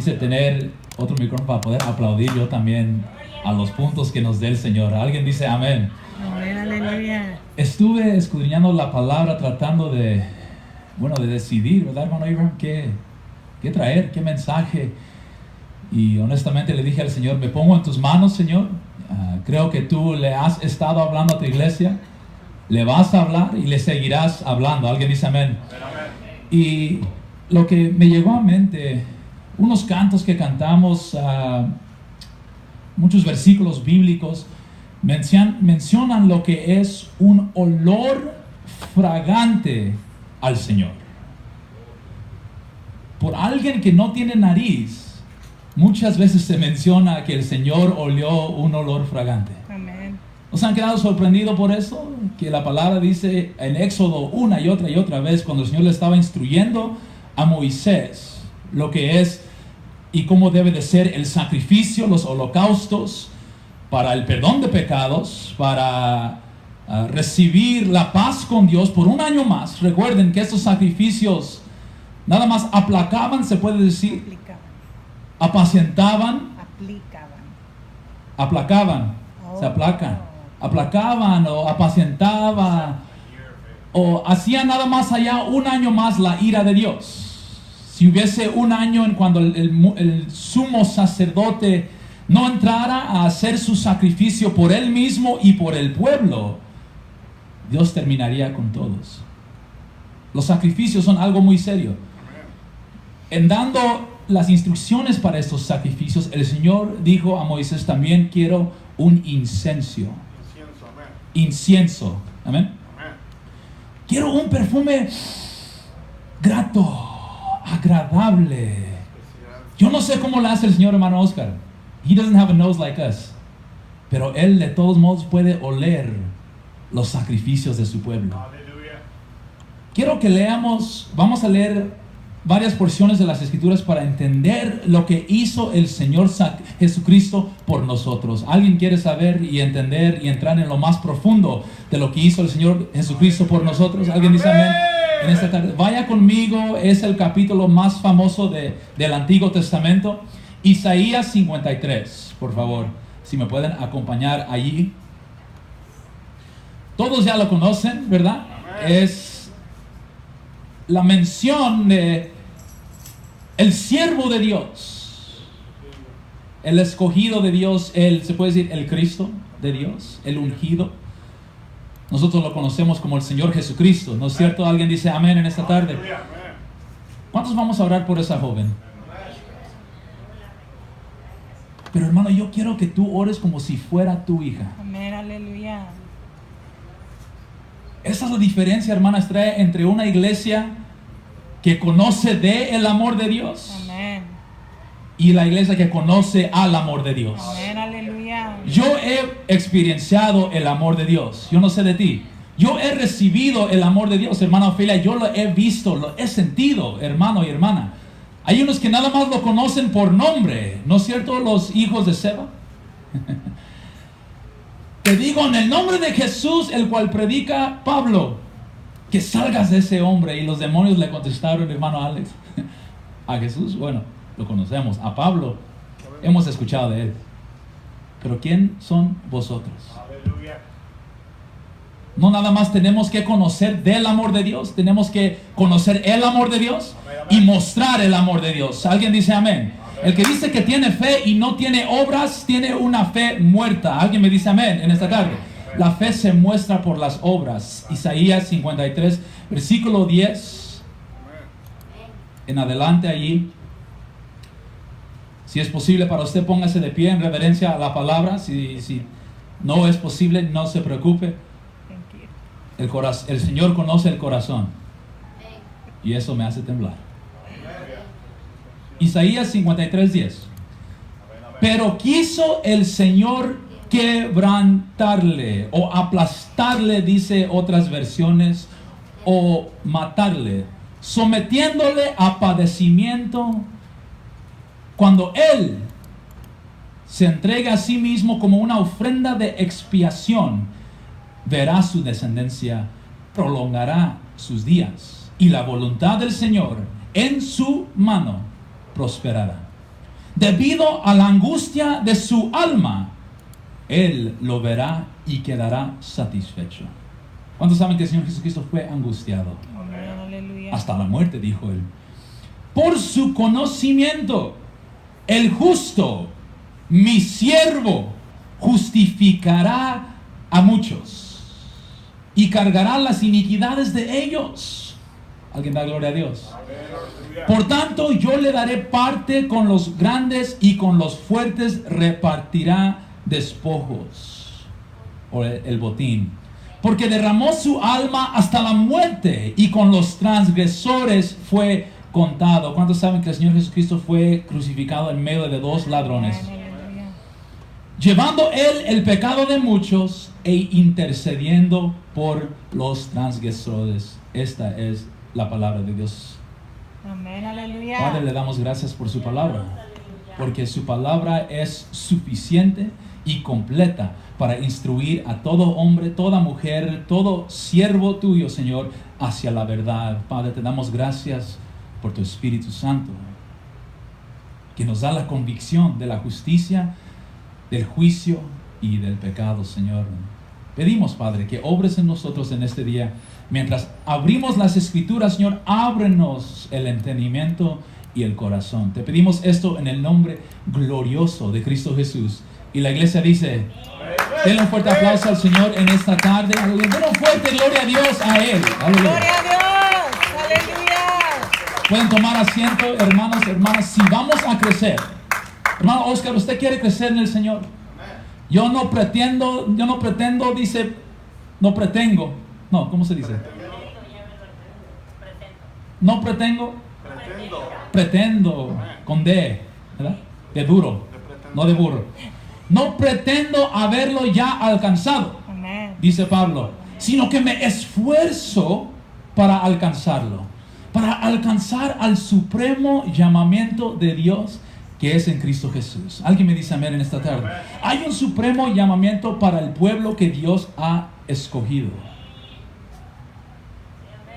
quise tener otro micrófono para poder aplaudir yo también a los puntos que nos dé el Señor. ¿Alguien dice amén? Amén, aleluya. Estuve escudriñando la palabra tratando de decidir, ¿verdad, hermano Abraham? ¿Qué traer? ¿Qué mensaje? Y honestamente le dije al Señor, me pongo en tus manos, Señor. Creo que tú le has estado hablando a tu iglesia. Le vas a hablar y le seguirás hablando. ¿Alguien dice amén? Amén. Y lo que me llegó a mente, unos cantos que cantamos, muchos versículos bíblicos, mencionan lo que es un olor fragante al Señor. Por alguien que no tiene nariz, muchas veces se menciona que el Señor olió un olor fragante. Amén. ¿Nos han quedado sorprendidos por eso? Que la palabra dice en Éxodo una y otra vez, cuando el Señor le estaba instruyendo a Moisés lo que es y cómo debe de ser el sacrificio, los holocaustos, para el perdón de pecados, para recibir la paz con Dios por un año más. Recuerden que estos sacrificios nada más aplacaban, se puede decir, apacientaban, aplacaban, se aplacan, aplacaban o apacientaban o hacían nada más allá un año más la ira de Dios. Si hubiese un año en cuando el sumo sacerdote no entrara a hacer su sacrificio por él mismo y por el pueblo, Dios terminaría con todos. Los sacrificios son algo muy serio. En dando las instrucciones para estos sacrificios, el Señor dijo a Moisés, también quiero un incienso. Incienso. Amén. Quiero un perfume grato, agradable. Yo no sé cómo lo hace el Señor, hermano Oscar. He doesn't have a nose like us. Pero Él de todos modos puede oler los sacrificios de su pueblo. Quiero que leamos, vamos a leer varias porciones de las Escrituras para entender lo que hizo el Señor Jesucristo por nosotros. ¿Alguien quiere saber y entender y entrar en lo más profundo de lo que hizo el Señor Jesucristo por nosotros? ¿Alguien dice amén? En esta tarde, vaya conmigo, es el capítulo más famoso del Antiguo Testamento, Isaías 53, por favor, si me pueden acompañar allí. Todos ya lo conocen, ¿verdad? Es la mención de el siervo de Dios, el escogido de Dios, se puede decir el Cristo de Dios, el ungido. Nosotros lo conocemos como el Señor Jesucristo, ¿no es cierto? ¿Alguien dice amén en esta tarde? ¿Cuántos vamos a orar por esa joven? Pero hermano, yo quiero que tú ores como si fuera tu hija. Amén, aleluya. Esa es la diferencia, hermana Estrella, entre una iglesia que conoce el amor de Dios. Amén. Y la iglesia que conoce al amor de Dios. Amén, aleluya. Yo he experienciado el amor de Dios. Yo no sé de ti. Yo he recibido el amor de Dios, hermana Ofelia. Yo lo he visto, lo he sentido, hermano y hermana. Hay unos que nada más lo conocen por nombre, ¿no es cierto? Los hijos de Seba. Te digo en el nombre de Jesús, el cual predica Pablo, que salgas de ese hombre. Y los demonios le contestaron, hermano Alex, a Jesús, bueno, lo conocemos. A Pablo, hemos escuchado de él. Pero ¿quién son vosotros? Aleluya. No nada más tenemos que conocer del amor de Dios, tenemos que conocer el amor de Dios y mostrar el amor de Dios. ¿Alguien dice amén? El que dice que tiene fe y no tiene obras, tiene una fe muerta. ¿Alguien me dice amén en esta tarde? La fe se muestra por las obras. Isaías 53, versículo 10. En adelante allí. Si es posible para usted, póngase de pie en reverencia a la palabra. Si no es posible, no se preocupe. El Señor conoce el corazón. Y eso me hace temblar. Isaías 53, 10. Pero quiso el Señor quebrantarle o aplastarle, dice otras versiones, o matarle, sometiéndole a padecimiento. Cuando Él se entrega a sí mismo como una ofrenda de expiación, verá su descendencia, prolongará sus días, y la voluntad del Señor en su mano prosperará. debido a la angustia de su alma, Él lo verá y quedará satisfecho. ¿Cuántos saben que el Señor Jesucristo fue angustiado? Amén, aleluya. Hasta la muerte, dijo Él. Por su conocimiento, el justo, mi siervo, justificará a muchos y cargará las iniquidades de ellos. ¿Alguien da gloria a Dios? Por tanto, yo le daré parte con los grandes y con los fuertes repartirá despojos o el botín. Porque derramó su alma hasta la muerte y con los transgresores fue contado. ¿Cuántos saben que el Señor Jesucristo fue crucificado en medio de dos ladrones? Amén, aleluya. Llevando Él el pecado de muchos e intercediendo por los transgresores. Esta es la palabra de Dios. Amén, aleluya. Padre, le damos gracias por su palabra, porque su palabra es suficiente y completa para instruir a todo hombre, toda mujer, todo siervo tuyo, Señor, hacia la verdad. Padre, te damos gracias por tu Espíritu Santo, que nos da la convicción de la justicia, del juicio y del pecado, Señor. Pedimos, Padre, que obres en nosotros en este día. Mientras abrimos las Escrituras, Señor, ábrenos el entendimiento y el corazón. Te pedimos esto en el nombre glorioso de Cristo Jesús. Y la iglesia dice, denle un fuerte aplauso al Señor en esta tarde. Denle un fuerte gloria a Dios a Él. Aleluya. Gloria a Dios. Aleluya. Pueden tomar asiento, hermanos, hermanas, si vamos a crecer. Hermano Oscar, ¿usted quiere crecer en el Señor? Yo no pretendo, dice, no pretengo. No, ¿cómo se dice? No pretengo. Pretendo, con D, ¿verdad? De duro, no de burro. No pretendo haberlo ya alcanzado, Amén. dice Pablo, sino que me esfuerzo para alcanzarlo, para alcanzar al supremo llamamiento de Dios que es en Cristo Jesús. Alguien me dice amén en esta tarde. Hay un supremo llamamiento para el pueblo que Dios ha escogido,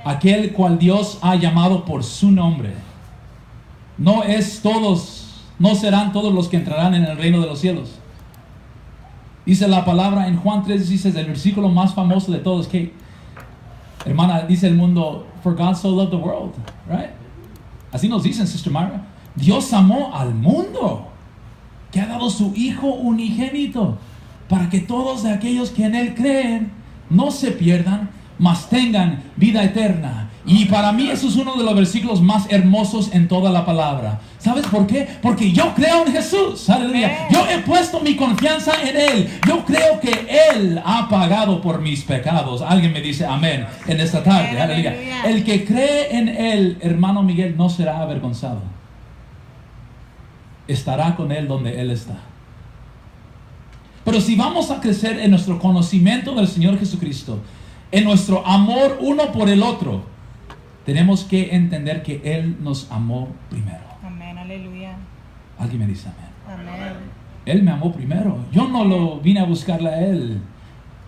aquel cual Dios ha llamado por su nombre. No serán todos los que entrarán en el reino de los cielos. Dice la palabra en Juan 3, dice el versículo más famoso de todos, que, hermana, dice el mundo, for God so loved the world, right? Así nos dicen, Sister Mara. Dios amó al mundo, que ha dado su Hijo unigénito, para que todos de aquellos que en Él creen no se pierdan, mas tengan vida eterna. Y para mí eso es uno de los versículos más hermosos en toda la palabra. ¿Sabes por qué? Porque yo creo en Jesús. Aleluya. Yo he puesto mi confianza en Él. Yo creo que Él ha pagado por mis pecados. Alguien me dice amén en esta tarde. Aleluya. El que cree en Él, hermano Miguel, no será avergonzado. Estará con Él donde Él está. Pero si vamos a crecer en nuestro conocimiento del Señor Jesucristo, en nuestro amor uno por el otro, tenemos que entender que Él nos amó primero. Amén, aleluya. Alguien me dice amén. Amén. Él me amó primero. Yo no lo vine a buscarle a Él.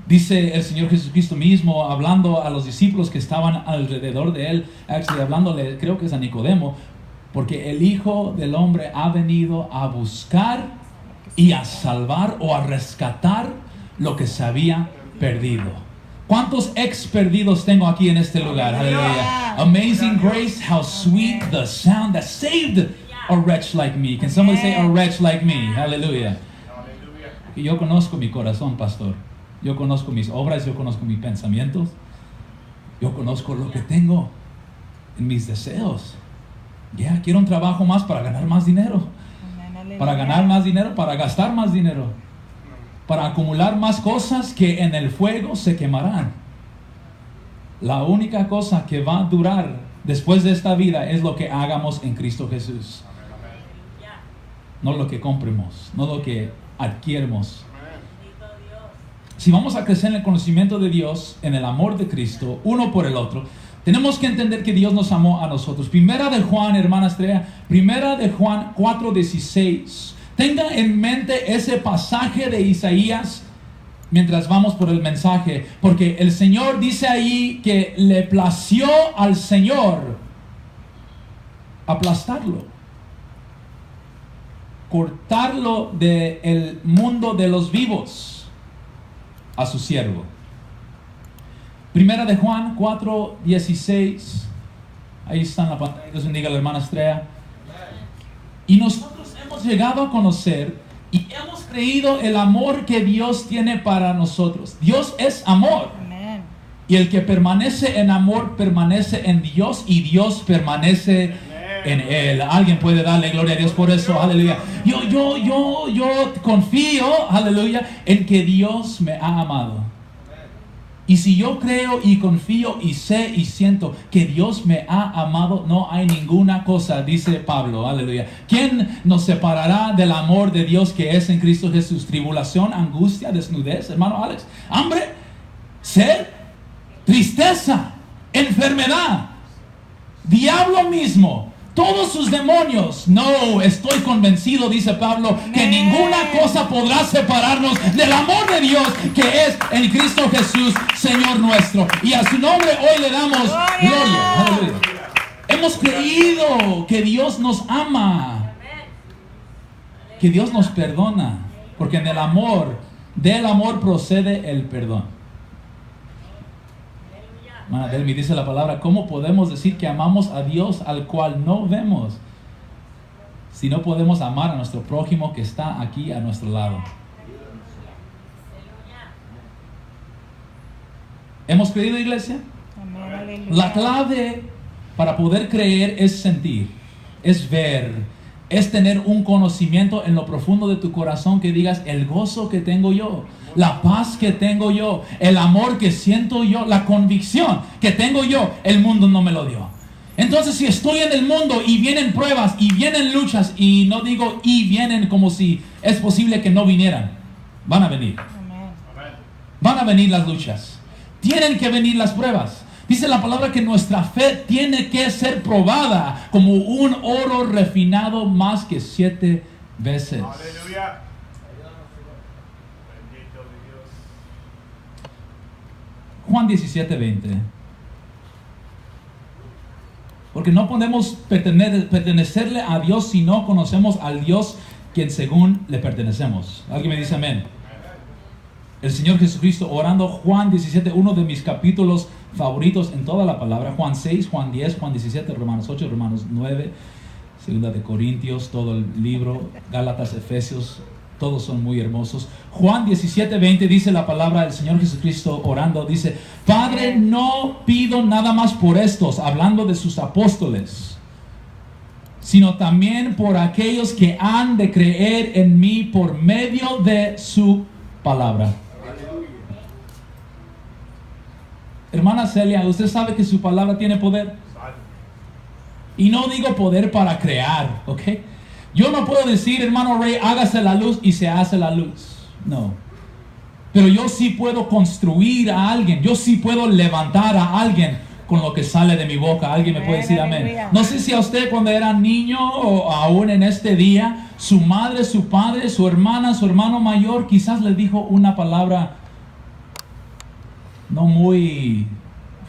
Dice el Señor Jesucristo mismo, hablando a los discípulos que estaban alrededor de Él, hablándole, creo que es a Nicodemo, porque el Hijo del Hombre ha venido a buscar y a salvar o a rescatar lo que se había perdido. ¿Cuántos ex perdidos tengo aquí en este lugar? Aleluya. Amazing grace, how sweet the sound that saved a wretch like me. Can somebody say a wretch like me? Aleluya. Y yo conozco mi corazón, pastor. Yo conozco mis obras, yo conozco mis pensamientos. Yo conozco lo que tengo en mis deseos. Quiero un trabajo más para ganar más dinero. Amén, Para ganar más dinero, para gastar más dinero, para acumular más cosas que en el fuego se quemarán. La única cosa que va a durar después de esta vida es lo que hagamos en Cristo Jesús. No lo que compremos, no lo que adquiramos. Si vamos a crecer en el conocimiento de Dios, en el amor de Cristo, uno por el otro, tenemos que entender que Dios nos amó a nosotros. Primera de Juan, hermana Estrella, Primera de Juan 4:16. Tenga en mente ese pasaje de Isaías mientras vamos por el mensaje, porque el Señor dice ahí que le plació al Señor aplastarlo. cortarlo del mundo de los vivos a su siervo. Primera de Juan 4:16. Ahí está en la pantalla. Dios bendiga a la hermana Estrella. Y nosotros hemos llegado a conocer y hemos creído el amor que Dios tiene para nosotros. Dios es amor. Amén. Y el que permanece en amor permanece en Dios y Dios permanece en Él. Alguien puede darle gloria a Dios por eso. Aleluya. Yo confío, aleluya, en que Dios me ha amado. Y si yo creo y confío y sé y siento que Dios me ha amado, no hay ninguna cosa, dice Pablo, aleluya. ¿Quién nos separará del amor de Dios que es en Cristo Jesús? Tribulación, angustia, desnudez, hermano Alex, hambre, sed, tristeza, enfermedad, diablo mismo, todos sus demonios. No, estoy convencido, dice Pablo, que ninguna cosa podrá separarnos del amor de Dios que es en Cristo Jesús, Señor nuestro. Y a su nombre hoy le damos gloria. Aleluya. Hemos creído que Dios nos ama, que Dios nos perdona, porque en el amor, del amor procede el perdón. Hermana Delmi, dice la palabra, ¿cómo podemos decir que amamos a Dios al cual no vemos si no podemos amar a nuestro prójimo que está aquí a nuestro lado? ¿Hemos creído, iglesia? Amén. Aleluya. La clave para poder creer es sentir, es ver, es tener un conocimiento en lo profundo de tu corazón que digas el gozo que tengo yo, la paz que tengo yo, el amor que siento yo, la convicción que tengo yo, el mundo no me lo dio. Entonces, si estoy en el mundo y vienen pruebas y vienen luchas, y no digo y vienen como si es posible que no vinieran, van a venir. Amén. Van a venir las luchas. Tienen que venir las pruebas. Dice la palabra que nuestra fe tiene que ser probada como un oro refinado más que 7 veces. Aleluya. Bendito Dios. Juan 17:20. Porque no podemos pertenecerle a Dios si no conocemos al Dios quien según le pertenecemos. ¿Alguien me dice amén? El Señor Jesucristo orando, Juan 17, uno de mis capítulos favoritos en toda la palabra. Juan 6, Juan 10, Juan 17, Romanos 8, Romanos 9, Segunda de Corintios, todo el libro, Gálatas, Efesios, todos son muy hermosos. Juan 17:20 dice la palabra del Señor Jesucristo orando, dice, Padre, no pido nada más por estos, hablando de sus apóstoles, sino también por aquellos que han de creer en mí por medio de su palabra. Hermana Celia, usted sabe que su palabra tiene poder. Y no digo poder para crear, ¿ok? Yo no puedo decir, hermano Ray, hágase la luz y se hace la luz. No. Pero yo sí puedo construir a alguien. Yo sí puedo levantar a alguien con lo que sale de mi boca. Alguien me puede decir amén. No sé si a usted cuando era niño o aún en este día, su madre, su padre, su hermana, su hermano mayor quizás le dijo una palabra no muy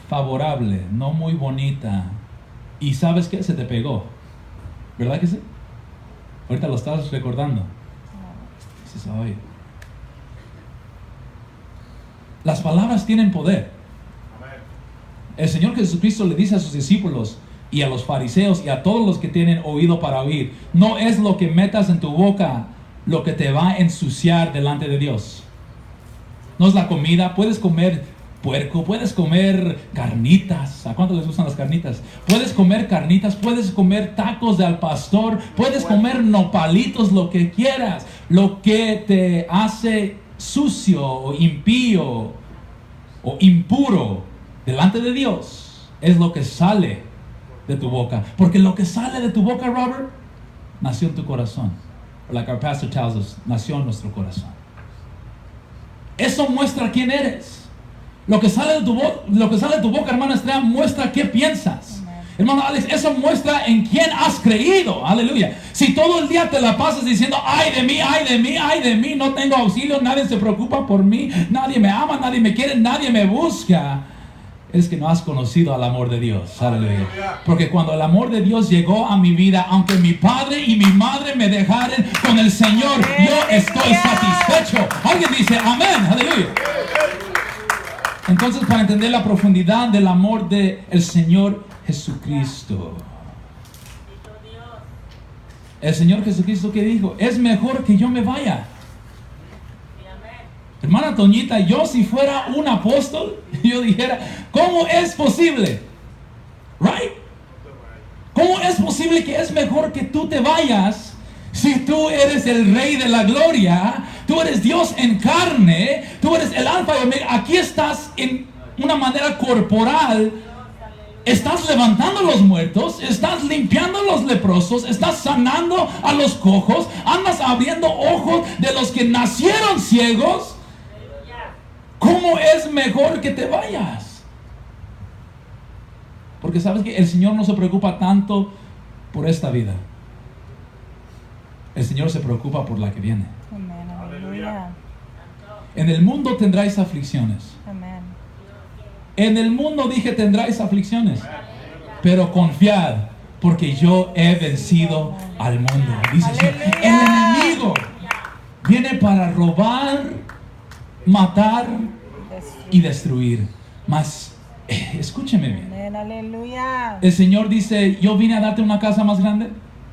favorable, no muy bonita. Y ¿sabes qué? Se te pegó. ¿Verdad que sí? Ahorita lo estás recordando. Dices, oye. Las palabras tienen poder. El Señor Jesucristo le dice a sus discípulos y a los fariseos y a todos los que tienen oído para oír, no es lo que metas en tu boca lo que te va a ensuciar delante de Dios. No es la comida. Puedes comer puerco, puedes comer carnitas. ¿A cuánto les gustan las carnitas? Puedes comer carnitas, puedes comer tacos de al pastor, puedes comer nopalitos, lo que quieras. Lo que te hace sucio o impío o impuro delante de Dios es lo que sale de tu boca. Porque lo que sale de tu boca, Robert, nació en tu corazón. Like our pastor tells us, nació en nuestro corazón. Eso muestra quién eres. Lo que sale de tu boca, hermana Estrella, muestra qué piensas. Amen. Hermano Alex, eso muestra en quién has creído. Aleluya. Si todo el día te la pasas diciendo, ay de mí, ay de mí, ay de mí, no tengo auxilio, nadie se preocupa por mí, nadie me ama, nadie me quiere, nadie me busca. es que no has conocido al amor de Dios. Aleluya. Porque cuando el amor de Dios llegó a mi vida, aunque mi padre y mi madre me dejaran con el Señor, yo estoy satisfecho. Alguien dice amén. Aleluya. Entonces, para entender la profundidad del amor del Señor Jesucristo, el Señor Jesucristo, ¿qué dijo? Es mejor que yo me vaya. Hermana Toñita, yo si fuera un apóstol, yo dijera, ¿cómo es posible? Right? ¿Cómo es posible que es mejor que tú te vayas si tú eres el Rey de la Gloria? Tú eres Dios en carne, tú eres el Alfa y Omega. Aquí estás en una manera corporal. Estás levantando a los muertos, estás limpiando a los leprosos, estás sanando a los cojos, andas abriendo ojos de los que nacieron ciegos. ¿Cómo es mejor que te vayas? Porque sabes que el Señor no se preocupa tanto por esta vida. El Señor se preocupa por la que viene. Amén. Aleluya. En el mundo tendráis aflicciones. Amén. En el mundo dije tendráis aflicciones. Pero confiad, porque yo he vencido al mundo. Dice el Señor. El enemigo viene para robar, matar y destruir. Mas escúcheme bien. Amén. Aleluya. El Señor dice, yo vine a darte una casa más grande.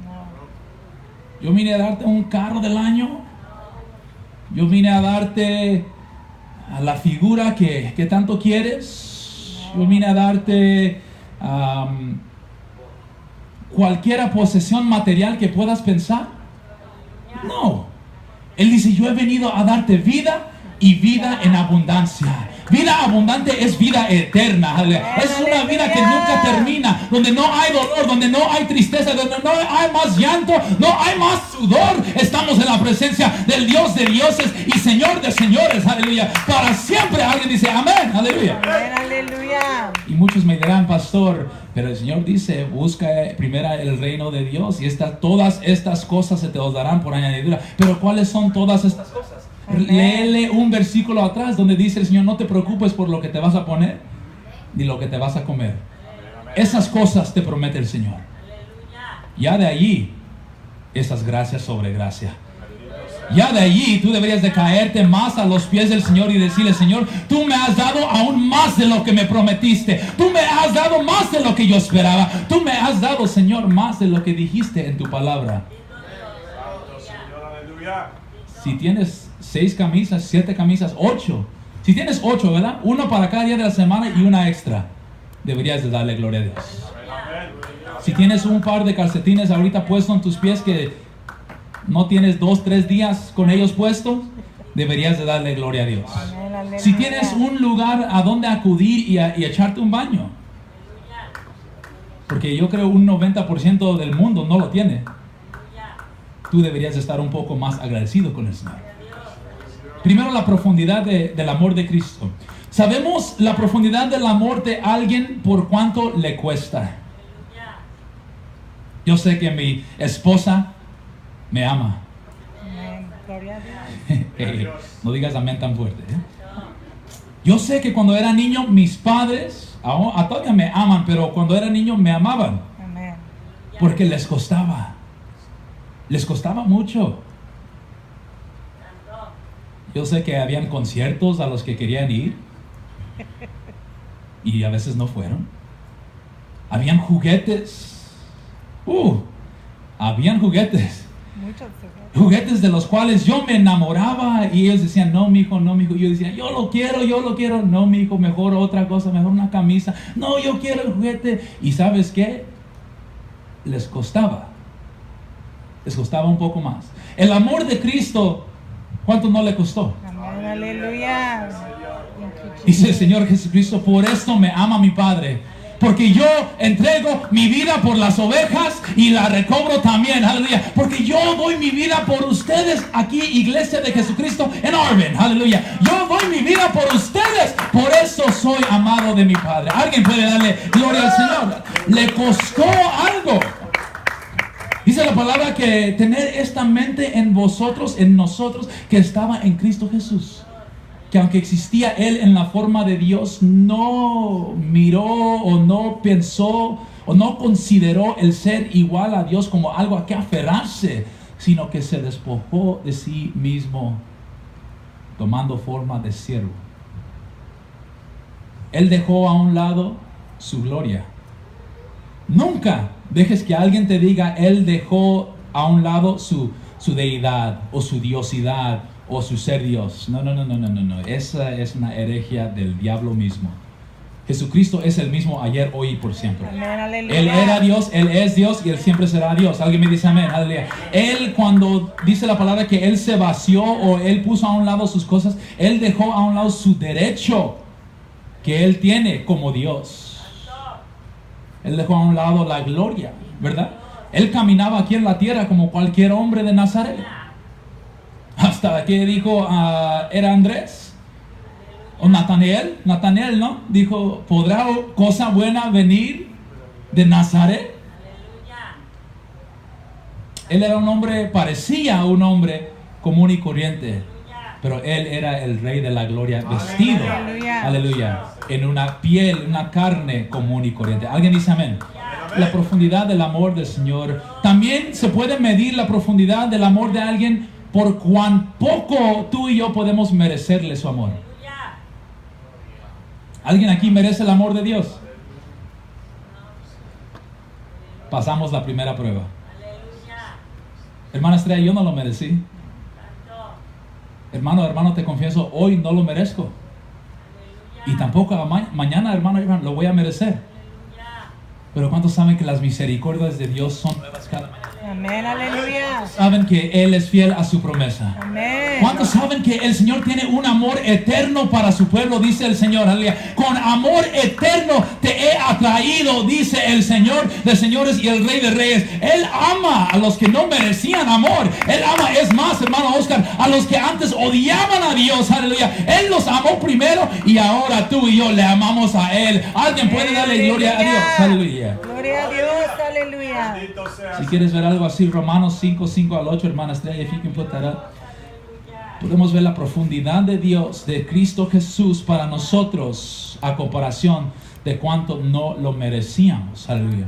No. Yo vine a darte un carro del año. Yo vine a darte a la figura que tanto quieres. Yo vine a darte cualquier posesión material que puedas pensar. No. Él dice, yo he venido a darte vida y vida en abundancia. Vida abundante es vida eterna. Es una vida que nunca termina, donde no hay dolor, donde no hay tristeza, donde no hay más llanto, no hay más sudor. Estamos en la presencia del Dios de dioses y Señor de señores. Aleluya. Para siempre. Alguien dice amén. Aleluya. Amén. Aleluya. Y muchos me dirán, pastor, pero el Señor dice, busca primero el reino de Dios y todas estas cosas se te os darán por añadidura. Pero ¿cuáles son todas estas cosas? Léele un versículo atrás donde dice el Señor, no te preocupes por lo que te vas a poner ni lo que te vas a comer. Esas cosas te promete el Señor. Ya de allí, esas gracias sobre gracia. Ya de allí tú deberías de caerte más a los pies del Señor y decirle, Señor, tú me has dado aún más de lo que me prometiste. Tú me has dado más de lo que yo esperaba. Tú me has dado, Señor, más de lo que dijiste en tu palabra. Si tienes 6 camisas, 7 camisas, 8. Si tienes 8, ¿verdad? Uno para cada día de la semana y una extra. Deberías de darle gloria a Dios. Si tienes un par de calcetines ahorita puestos en tus pies que no tienes 2, 3 días con ellos puestos, deberías de darle gloria a Dios. Si tienes un lugar a donde acudir y echarte un baño, porque yo creo un 90% del mundo no lo tiene, tú deberías estar un poco más agradecido con el Señor. Primero, la profundidad del amor de Cristo. Sabemos la profundidad del amor de alguien por cuánto le cuesta. Yo sé que mi esposa me ama. Amén. Gloria a Dios. No digas amén tan fuerte. Yo sé que cuando era niño mis padres todavía me aman, pero cuando era niño me amaban. Amén. Porque les costaba. Les costaba mucho. Yo sé que habían conciertos a los que querían ir y a veces no fueron. Habían juguetes. Habían juguetes. Muchos Juguetes de los cuales yo me enamoraba y ellos decían, no, mijo, no, mijo. Y yo decía, yo lo quiero. No, mijo, mejor otra cosa, mejor una camisa. No, yo quiero el juguete. ¿Y sabes qué? Les costaba un poco más. El amor de Cristo, ¿cuánto no le costó? Amén. Aleluya. Dice el Señor Jesucristo, por esto me ama mi Padre, porque yo entrego mi vida por las ovejas y la recobro también. Aleluya. Porque yo doy mi vida por ustedes aquí, Iglesia de Jesucristo en Arvin. Aleluya. Yo doy mi vida por ustedes. Por eso soy amado de mi Padre. ¿Alguien puede darle gloria al Señor? Le costó algo. Dice la palabra que tener esta mente en vosotros, en nosotros, que estaba en Cristo Jesús. que aunque existía Él en la forma de Dios, no miró o no pensó o no consideró el ser igual a Dios como algo a que aferrarse, sino que se despojó de sí mismo, tomando forma de siervo. Él dejó a un lado su gloria. Nunca dejes que alguien te diga, Él dejó a un lado su deidad o su diosidad o su ser Dios. No. Esa es una herejía del diablo mismo. Jesucristo es el mismo ayer, hoy y por siempre. Amén, aleluya. Él era Dios, Él es Dios y Él siempre será Dios. Alguien me dice amén, aleluya. Él, cuando dice la palabra que Él se vació o Él puso a un lado sus cosas, Él dejó a un lado su derecho que Él tiene como Dios. Él dejó a un lado la gloria, ¿verdad? Él caminaba aquí en la tierra como cualquier hombre de Nazaret. Hasta que dijo, era Andrés o Natanael, ¿no? Dijo, ¿podrá cosa buena venir de Nazaret? Él era un hombre, parecía un hombre común y corriente, pero Él era el Rey de la Gloria, vestido, aleluya, en una piel, una carne común y corriente. ¿Alguien dice amén? La profundidad del amor del Señor. También se puede medir la profundidad del amor de alguien por cuán poco tú y yo podemos merecerle su amor. ¿Alguien aquí merece el amor de Dios? Pasamos la primera prueba. Hermana Estrella, yo no lo merecí. Hermano, te confieso, hoy no lo merezco. Y tampoco mañana, hermano, lo voy a merecer. Pero ¿cuántos saben que las misericordias de Dios son nuevas cada mañana? Amén, aleluya. Saben que Él es fiel a su promesa. Amén. ¿Cuántos saben que el Señor tiene un amor eterno para su pueblo? Dice el Señor, aleluya. Con amor eterno te he atraído, dice el Señor de señores y el Rey de reyes. Él ama a los que no merecían amor. Él ama, es más, hermano Oscar, a los que antes odiaban a Dios, aleluya. Él los amó primero y ahora tú y yo le amamos a Él. Alguien puede darle gloria a Dios, aleluya. Gloria a Dios, aleluya. Si quieres ver algo así, Romanos 5 al 8, hermana Estrella, podemos ver la profundidad de Dios, de Cristo Jesús para nosotros, a comparación de cuánto no lo merecíamos. Aleluya.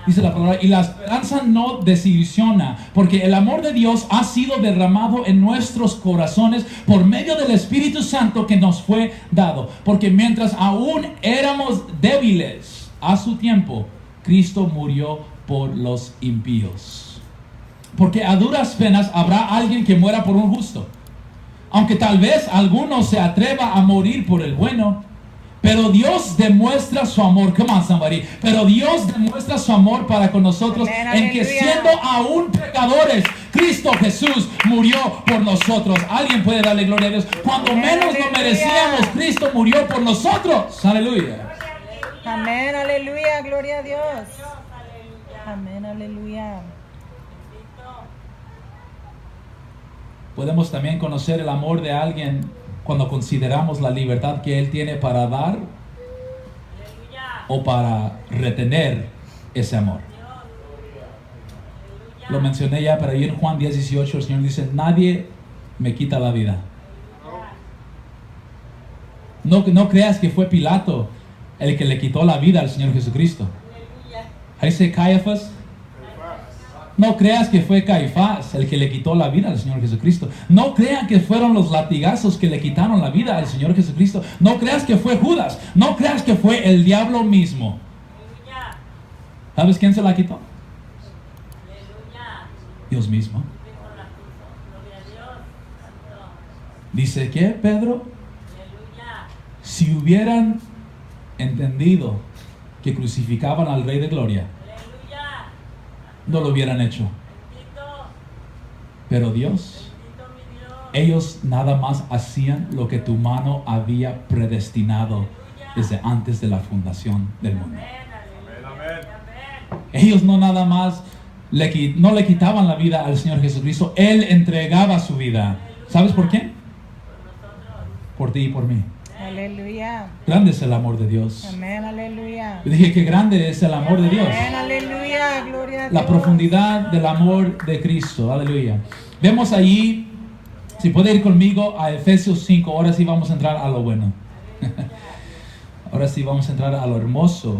Dice la palabra, y la esperanza no desilusiona, porque el amor de Dios ha sido derramado en nuestros corazones por medio del Espíritu Santo que nos fue dado. Porque mientras aún éramos débiles, a su tiempo, Cristo murió por los impíos. Porque a duras penas habrá alguien que muera por un justo, aunque tal vez alguno se atreva a morir por el bueno. Pero Dios demuestra su amor, come on somebody, pero Dios demuestra su amor para con nosotros, en que siendo aún pecadores, Cristo Jesús murió por nosotros. Alguien puede darle gloria a Dios. Cuando menos lo merecíamos, Cristo murió por nosotros. Aleluya. Amén, aleluya, gloria a Dios. Amén, aleluya. Podemos también conocer el amor de alguien cuando consideramos la libertad que Él tiene para dar o para retener ese amor. Lo mencioné ya, pero ahí en Juan 10:18 el Señor dice, nadie me quita la vida. No creas que fue Pilato el que le quitó la vida al Señor Jesucristo. Ahí dice Caifás. No creas que fue Caifás el que le quitó la vida al Señor Jesucristo. No crean que fueron los latigazos que le quitaron la vida al Señor Jesucristo. No creas que fue Judas. No creas que fue el diablo mismo. ¿Sabes quién se la quitó? Dios mismo. Dice que Pedro, si hubieran entendido que crucificaban al Rey de Gloria, no lo hubieran hecho. Pero Dios, ellos nada más hacían lo que tu mano había predestinado desde antes de la fundación del mundo. Ellos no nada más no le quitaban la vida al Señor Jesucristo. Él entregaba su vida. ¿Sabes por qué? Por ti y por mí. Aleluya. Grande es el amor de Dios. Amén, aleluya. Yo dije que grande es el amor de Dios. Amén, aleluya, gloria a Dios. La profundidad del amor de Cristo. Aleluya. Vemos allí Si puede ir conmigo a Efesios 5, ahora sí vamos a entrar a lo bueno. Ahora sí vamos a entrar a lo hermoso.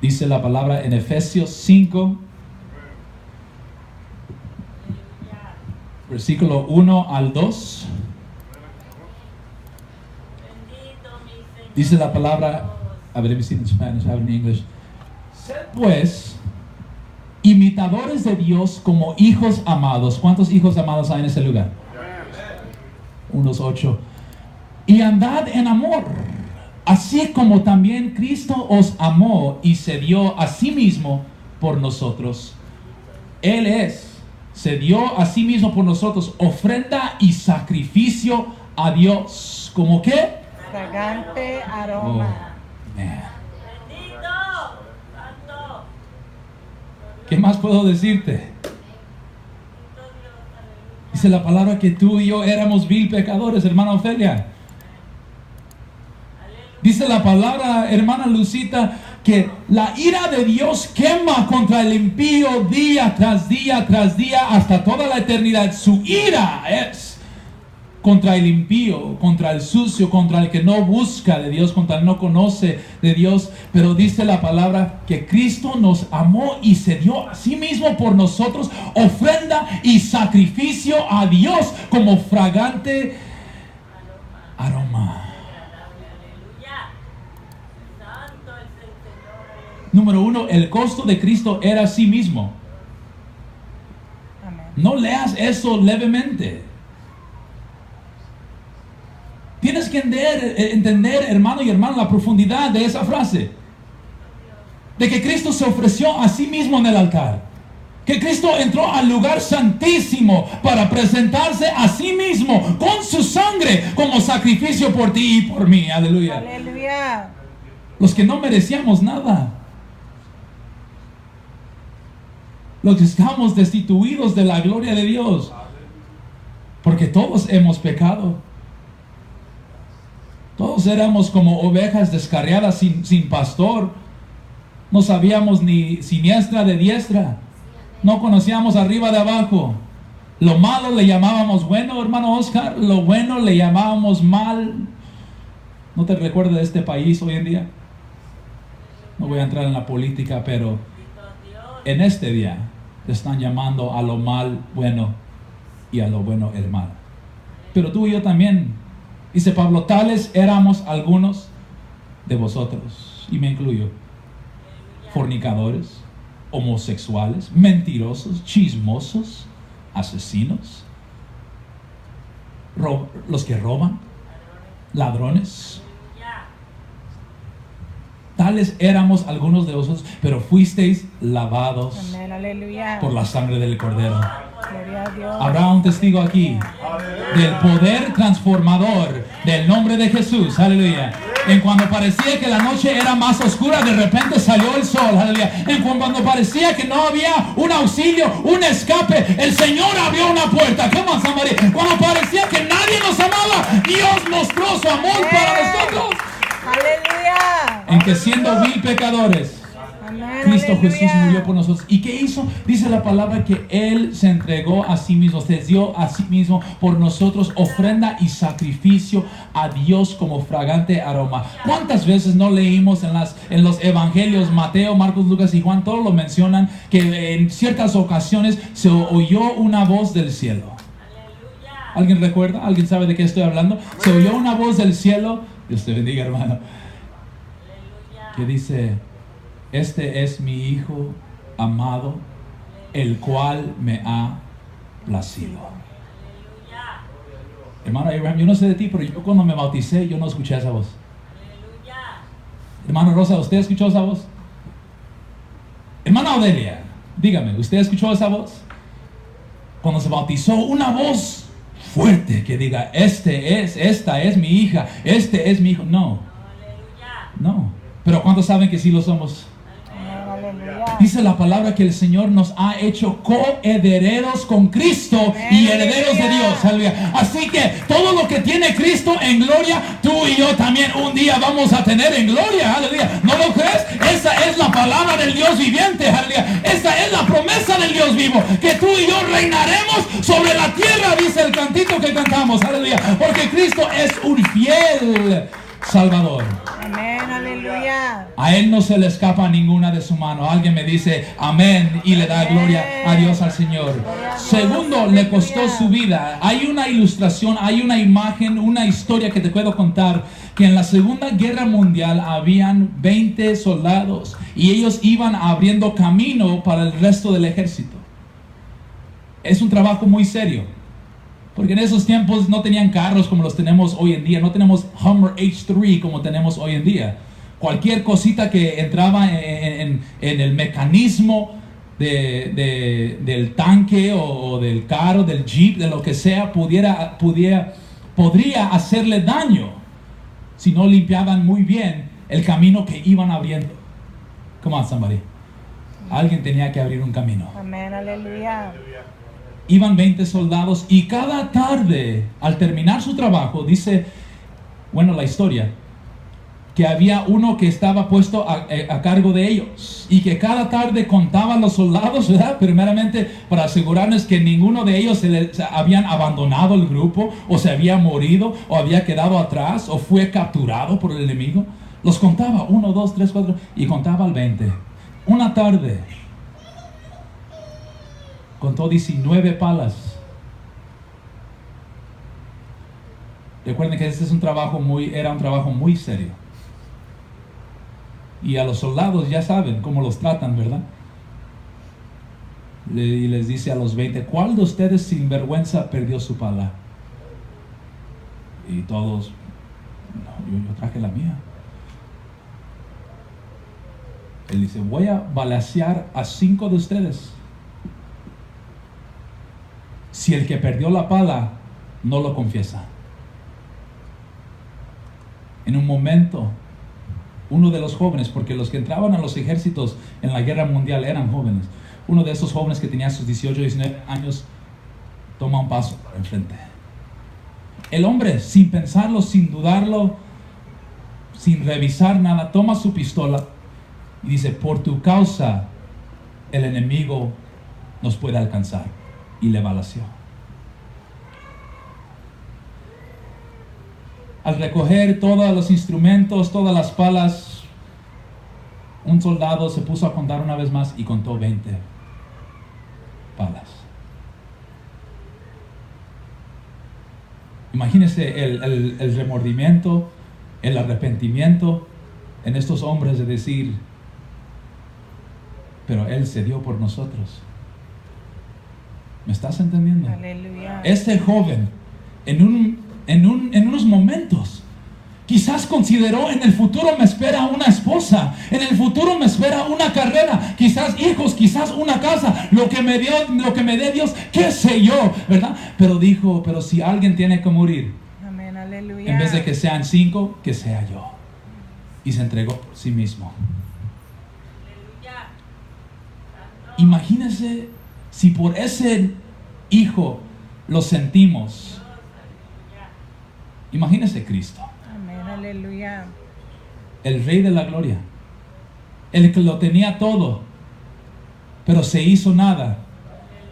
Dice la palabra en Efesios 5, versículo 1 al 2. Dice la palabra, a ver, let me see in Spanish, I have it in English. Sed pues imitadores de Dios como hijos amados. ¿Cuántos hijos amados hay en ese lugar? Unos 8. Y andad en amor, así como también Cristo os amó y se dio a sí mismo por nosotros. Él se dio a sí mismo por nosotros, ofrenda y sacrificio a Dios. ¿Cómo qué? Fragante aroma. Man. ¿Qué más puedo decirte? Dice la palabra que tú y yo éramos vil pecadores, hermana Ofelia. Dice la palabra, hermana Lucita, que la ira de Dios quema contra el impío día tras día tras día hasta toda la eternidad. Su ira es contra el impío, contra el sucio, contra el que no busca de Dios, contra el que no conoce de Dios. Pero dice la palabra que Cristo nos amó y se dio a sí mismo por nosotros, ofrenda y sacrificio a Dios como fragante aroma. Número 1, el costo de Cristo era a sí mismo. Amén. No leas eso levemente. Tienes que entender, hermano y hermana, la profundidad de esa frase. De que Cristo se ofreció a sí mismo en el altar. Que Cristo entró al lugar santísimo para presentarse a sí mismo con su sangre como sacrificio por ti y por mí. Aleluya. Aleluya. Los que no merecíamos nada. Los que estamos destituidos de la gloria de Dios. Porque todos hemos pecado. Todos éramos como ovejas descarriadas sin pastor. No sabíamos ni siniestra de diestra. No conocíamos arriba de abajo. Lo malo le llamábamos bueno, hermano Oscar. Lo bueno le llamábamos mal. ¿No te recuerdas de este país hoy en día? No voy a entrar en la política, pero en este día te están llamando a lo mal bueno y a lo bueno el mal. Pero tú y yo también. Dice Pablo, tales éramos algunos de vosotros, y me incluyo, fornicadores, homosexuales, mentirosos, chismosos, asesinos, los que roban, ladrones. Tales éramos algunos de vosotros, pero fuisteis lavados Amén. Aleluya. por la sangre del Cordero. Gloria a Dios. Habrá un testigo aquí del poder transformador del nombre de Jesús. Aleluya. En cuando parecía que la noche era más oscura, de repente salió el sol. Aleluya. En cuando parecía que no había un auxilio, un escape, el Señor abrió una puerta. ¿Qué más, María? Cuando parecía que nadie nos amaba, Dios mostró su amor para nosotros. Aleluya. En que siendo vil pecadores, Amén. Cristo Aleluya. Jesús murió por nosotros. ¿Y qué hizo? Dice la palabra que Él se entregó a sí mismo, se dio a sí mismo por nosotros, ofrenda y sacrificio a Dios como fragante aroma. ¿Cuántas veces no leímos en los evangelios, Mateo, Marcos, Lucas y Juan? Todos lo mencionan, que en ciertas ocasiones se oyó una voz del cielo. ¿Alguien recuerda? ¿Alguien sabe de qué estoy hablando? Se oyó una voz del cielo. Dios te bendiga, hermano. Que dice: este es mi Hijo amado, el cual me ha placido. Hermano Abraham, yo no sé de ti, pero yo cuando me bauticé, yo no escuché esa voz. Hermano Rosa, ¿usted escuchó esa voz? Hermana Odelia, dígame, ¿usted escuchó esa voz? Cuando se bautizó, una voz fuerte que diga: esta es mi hija, este es mi hijo. No, no. Pero ¿cuántos saben que sí lo somos? Aleluya. Dice la palabra que el Señor nos ha hecho coherederos con Cristo y herederos de Dios. Aleluya. Así que todo lo que tiene Cristo en gloria, tú y yo también un día vamos a tener en gloria. Aleluya. ¿No lo crees? Esa es la palabra del Dios viviente. Aleluya. Esa es la promesa del Dios vivo, que tú y yo reinaremos sobre la tierra, dice el cantito que cantamos, aleluya, porque Cristo es un fiel Salvador. Amén, aleluya. A Él no se le escapa ninguna de su mano. Alguien me dice amén y le da gloria a Dios al Señor. Segundo, le costó su vida. Hay una ilustración, hay una imagen, una historia que te puedo contar, que en la Segunda Guerra Mundial habían 20 soldados y ellos iban abriendo camino para el resto del ejército. Es un trabajo muy serio, porque en esos tiempos no tenían carros como los tenemos hoy en día. No tenemos Hummer H3 como tenemos hoy en día. Cualquier cosita que entraba en el mecanismo del tanque o del carro, del jeep, de lo que sea, podría hacerle daño si no limpiaban muy bien el camino que iban abriendo. Come on, somebody. Alguien tenía que abrir un camino. Amén, aleluya. Iban 20 soldados y cada tarde, al terminar su trabajo, dice, bueno, la historia, que había uno que estaba puesto a cargo de ellos y que cada tarde contaban los soldados, ¿verdad? Primeramente para asegurarnos que ninguno de ellos se habían abandonado el grupo o se había morido o había quedado atrás o fue capturado por el enemigo. Los contaba, 1, 2, 3, 4 y contaba al 20. Una tarde contó 19 palas. Recuerden que este es era un trabajo muy serio. Y a los soldados ya saben cómo los tratan, ¿verdad? Y les dice a los 20, ¿cuál de ustedes sin vergüenza perdió su pala? Y todos, no, yo traje la mía. Él dice, voy a balacear a 5 de ustedes si el que perdió la pala no lo confiesa. En un momento, uno de los jóvenes, porque los que entraban a los ejércitos en la guerra mundial eran jóvenes, uno de esos jóvenes que tenía sus 18, 19 años, toma un paso para enfrente. El hombre, sin pensarlo, sin dudarlo, sin revisar nada, toma su pistola y dice, por tu causa el enemigo nos puede alcanzar. Y le balaceó. Al recoger todos los instrumentos, todas las palas, un soldado se puso a contar una vez más y contó 20 palas. Imagínense el remordimiento, el arrepentimiento en estos hombres de decir, pero Él se dio por nosotros. ¿Me estás entendiendo? Aleluya. Este joven, en unos momentos, quizás consideró, en el futuro me espera una esposa, en el futuro me espera una carrera, quizás hijos, quizás una casa, lo que me dé Dios, qué sé yo, ¿verdad? Pero dijo, pero si alguien tiene que morir, Amén, aleluya. en vez de que sean 5, que sea yo. Y se entregó por sí mismo. Imagínense si por ese hijo lo sentimos. Imagínese Cristo, Amén, aleluya. el Rey de la Gloria, el que lo tenía todo, pero se hizo nada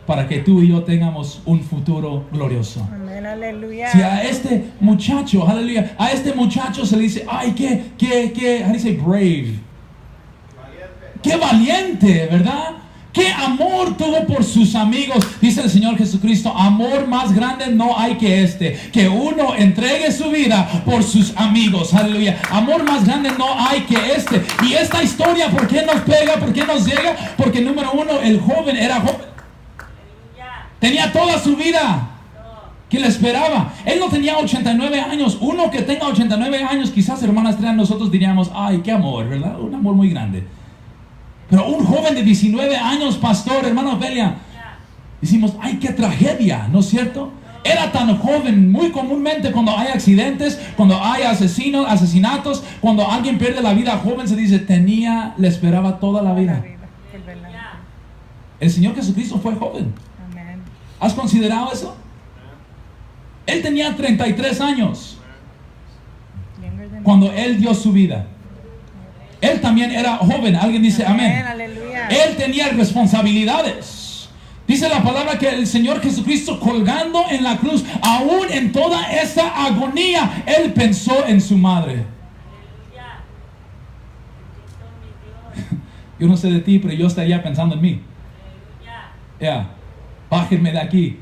para que tú y yo tengamos un futuro glorioso. Amén, aleluya. Si a este muchacho, aleluya, a este muchacho se le dice, ay, how do you say brave? Qué valiente, ¿verdad? ¿Qué amor tuvo por sus amigos? Dice el Señor Jesucristo, amor más grande no hay que este, que uno entregue su vida por sus amigos. Aleluya. Amor más grande no hay que este. Y esta historia, ¿por qué nos pega? ¿Por qué nos llega? Porque número uno, el joven era joven. Tenía toda su vida que le esperaba. Él no tenía 89 años. Uno que tenga 89 años, quizás, hermanas, nosotros diríamos, ay, qué amor, ¿verdad? Un amor muy grande. Pero un joven de 19 años, pastor, hermano Ofelia, decimos, ay, qué tragedia, ¿no es cierto? Era tan joven. Muy comúnmente cuando hay accidentes, cuando hay asesinatos, cuando alguien pierde la vida joven, se dice, le esperaba toda la vida. El Señor Jesucristo fue joven. Amén. ¿Has considerado eso? Él tenía 33 años cuando Él dio su vida. Él también era joven. Alguien dice amén. Aleluya. Él tenía responsabilidades Dice la palabra que el Señor Jesucristo colgando en la cruz, aún en toda esa agonía, Él pensó en su madre. Yo no sé de ti, pero yo estaría pensando en mí. Bájenme de aquí.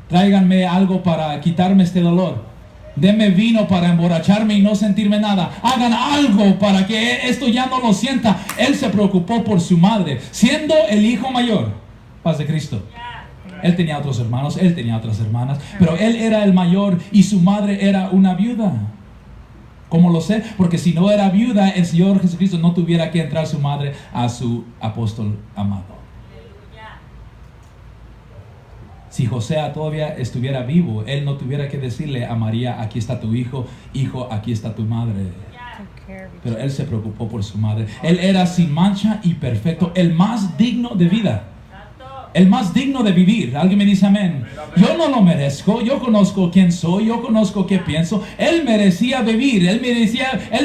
Tráiganme algo para quitarme este dolor. Denme vino para emborracharme y no sentirme nada. Hagan algo para que esto ya no lo sienta. Él se preocupó por su madre, siendo el hijo mayor. Paz de Cristo. Él tenía otros hermanos, él tenía otras hermanas, pero él era el mayor y su madre era una viuda. ¿Cómo lo sé? Porque si no era viuda, el Señor Jesucristo no tuviera que entrar su madre a su apóstol amado. Si José todavía estuviera vivo, él no tuviera que decirle a María, aquí está tu hijo, aquí está tu madre. Pero él se preocupó por su madre. Él era sin mancha y perfecto, el más digno de vida. El más digno de vivir. Alguien me dice amén. Yo no lo merezco. Yo conozco quién soy. Yo conozco qué pienso. Él merecía vivir. Él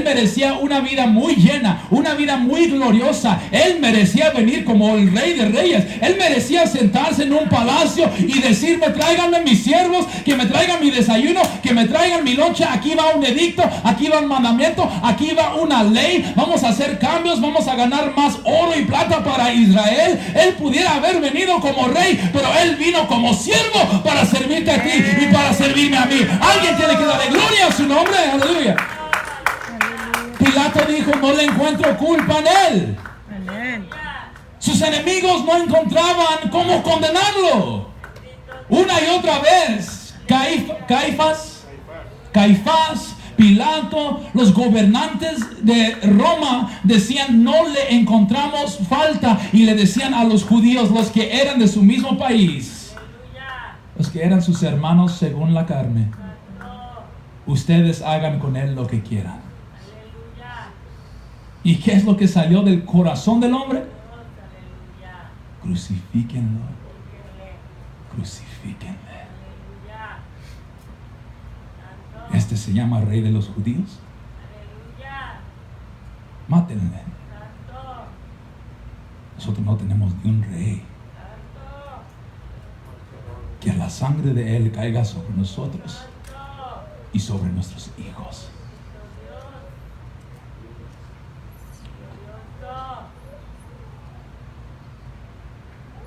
merecía una vida muy llena, una vida muy gloriosa. Él merecía venir como el Rey de Reyes. Él merecía sentarse en un palacio y decirme, tráiganme mis siervos, que me traigan mi desayuno, que me traigan mi loncha. Aquí va un edicto, aquí va un mandamiento, aquí va una ley. Vamos a hacer cambios, vamos a ganar más oro y plata para Israel. Él pudiera haber venido como rey, pero él vino como siervo para servirte a ti y para servirme a mí. Alguien tiene que darle gloria a su nombre. Aleluya. Pilato dijo, no le encuentro culpa en él. Sus enemigos no encontraban cómo condenarlo. Una y otra vez Caifás, Pilato, los gobernantes de Roma decían, no le encontramos falta, y le decían a los judíos, los que eran de su mismo país, los que eran sus hermanos según la carne, ustedes hagan con él lo que quieran. ¿Y qué es lo que salió del corazón del hombre? Crucifíquenlo, crucifíquenlo. Este se llama Rey de los Judíos. Mátenle. Nosotros no tenemos ni un rey. Que la sangre de él caiga sobre nosotros y sobre nuestros hijos.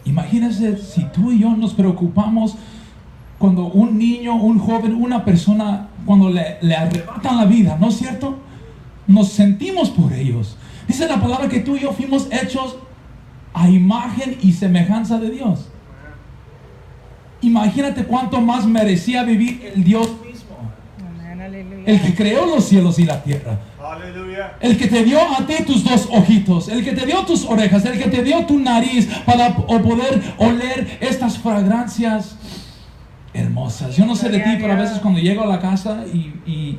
Imagínense si tú y yo nos preocupamos cuando un niño, un joven, una persona, cuando le arrebatan la vida, ¿no es cierto? Nos sentimos por ellos. Dice la palabra que tú y yo fuimos hechos a imagen y semejanza de Dios. Imagínate cuánto más merecía vivir el Dios mismo. El que creó los cielos y la tierra. El que te dio a ti tus dos ojitos, el que te dio tus orejas, el que te dio tu nariz para poder oler estas fragancias hermosas. Yo no sé de ti, pero a veces cuando llego a la casa y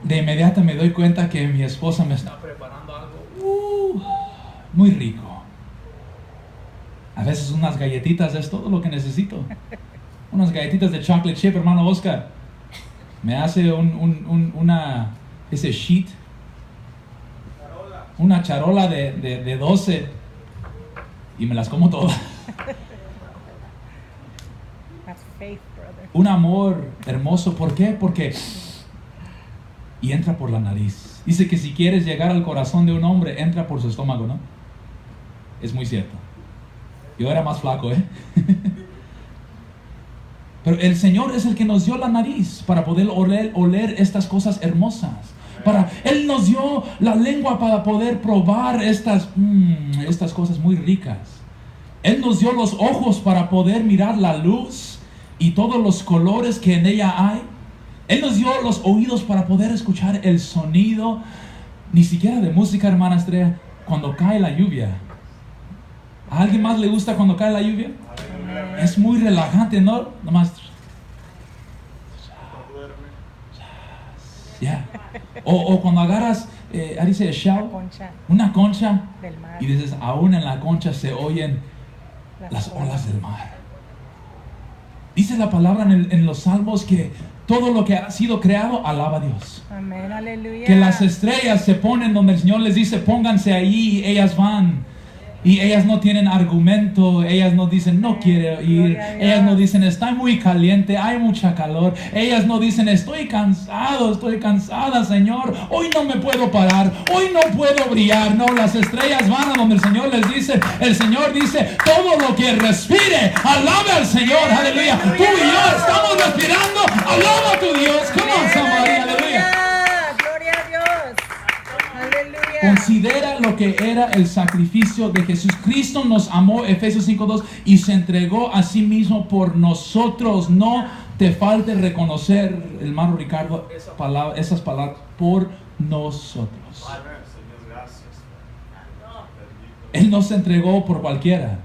de inmediato me doy cuenta que mi esposa me está preparando algo muy rico. A veces unas galletitas es todo lo que necesito. Unas galletitas de chocolate chip, hermano Oscar. Me hace ese sheet, una charola de 12 y me las como todas. Un amor hermoso. ¿Por qué? Porque y entra por la nariz. Dice que si quieres llegar al corazón de un hombre, entra por su estómago, ¿no? Es muy cierto. Yo era más flaco, Pero el Señor es el que nos dio la nariz para poder oler estas cosas hermosas. Él nos dio la lengua para poder probar estas cosas muy ricas. Él nos dio los ojos para poder mirar la luz y todos los colores que en ella hay. Él nos dio los oídos para poder escuchar el sonido, ni siquiera de música, hermana Estrella, cuando cae la lluvia. ¿A alguien más le gusta cuando cae la lluvia? Es muy relajante, ¿no? Nomás. Yeah. O cuando agarras, dice una concha y dices, aún en la concha se oyen las olas del mar. Dice la palabra en los salmos que todo lo que ha sido creado alaba a Dios. Amén, aleluya. Que las estrellas se ponen donde el Señor les dice, pónganse ahí, y ellas van. Y ellas no tienen argumento, ellas no dicen no quiero ir, Gloria a Dios. ellas no dicen está muy caliente, hay mucha calor, ellas no dicen estoy cansado, estoy cansada, Señor, hoy no me puedo parar, hoy no puedo brillar. No, las estrellas van a donde el Señor les dice, el Señor dice, todo lo que respire, alabe al Señor, aleluya. Tú y yo estamos respirando, alaba a tu Dios, come on somebody, aleluya. Gloria a Dios. Aleluya. Considera lo que era el sacrificio de Jesús. Cristo nos amó, Efesios 5:2, y se entregó a sí mismo por nosotros. No te falte reconocer, hermano Ricardo, esas palabras, por nosotros. Él no se entregó por cualquiera.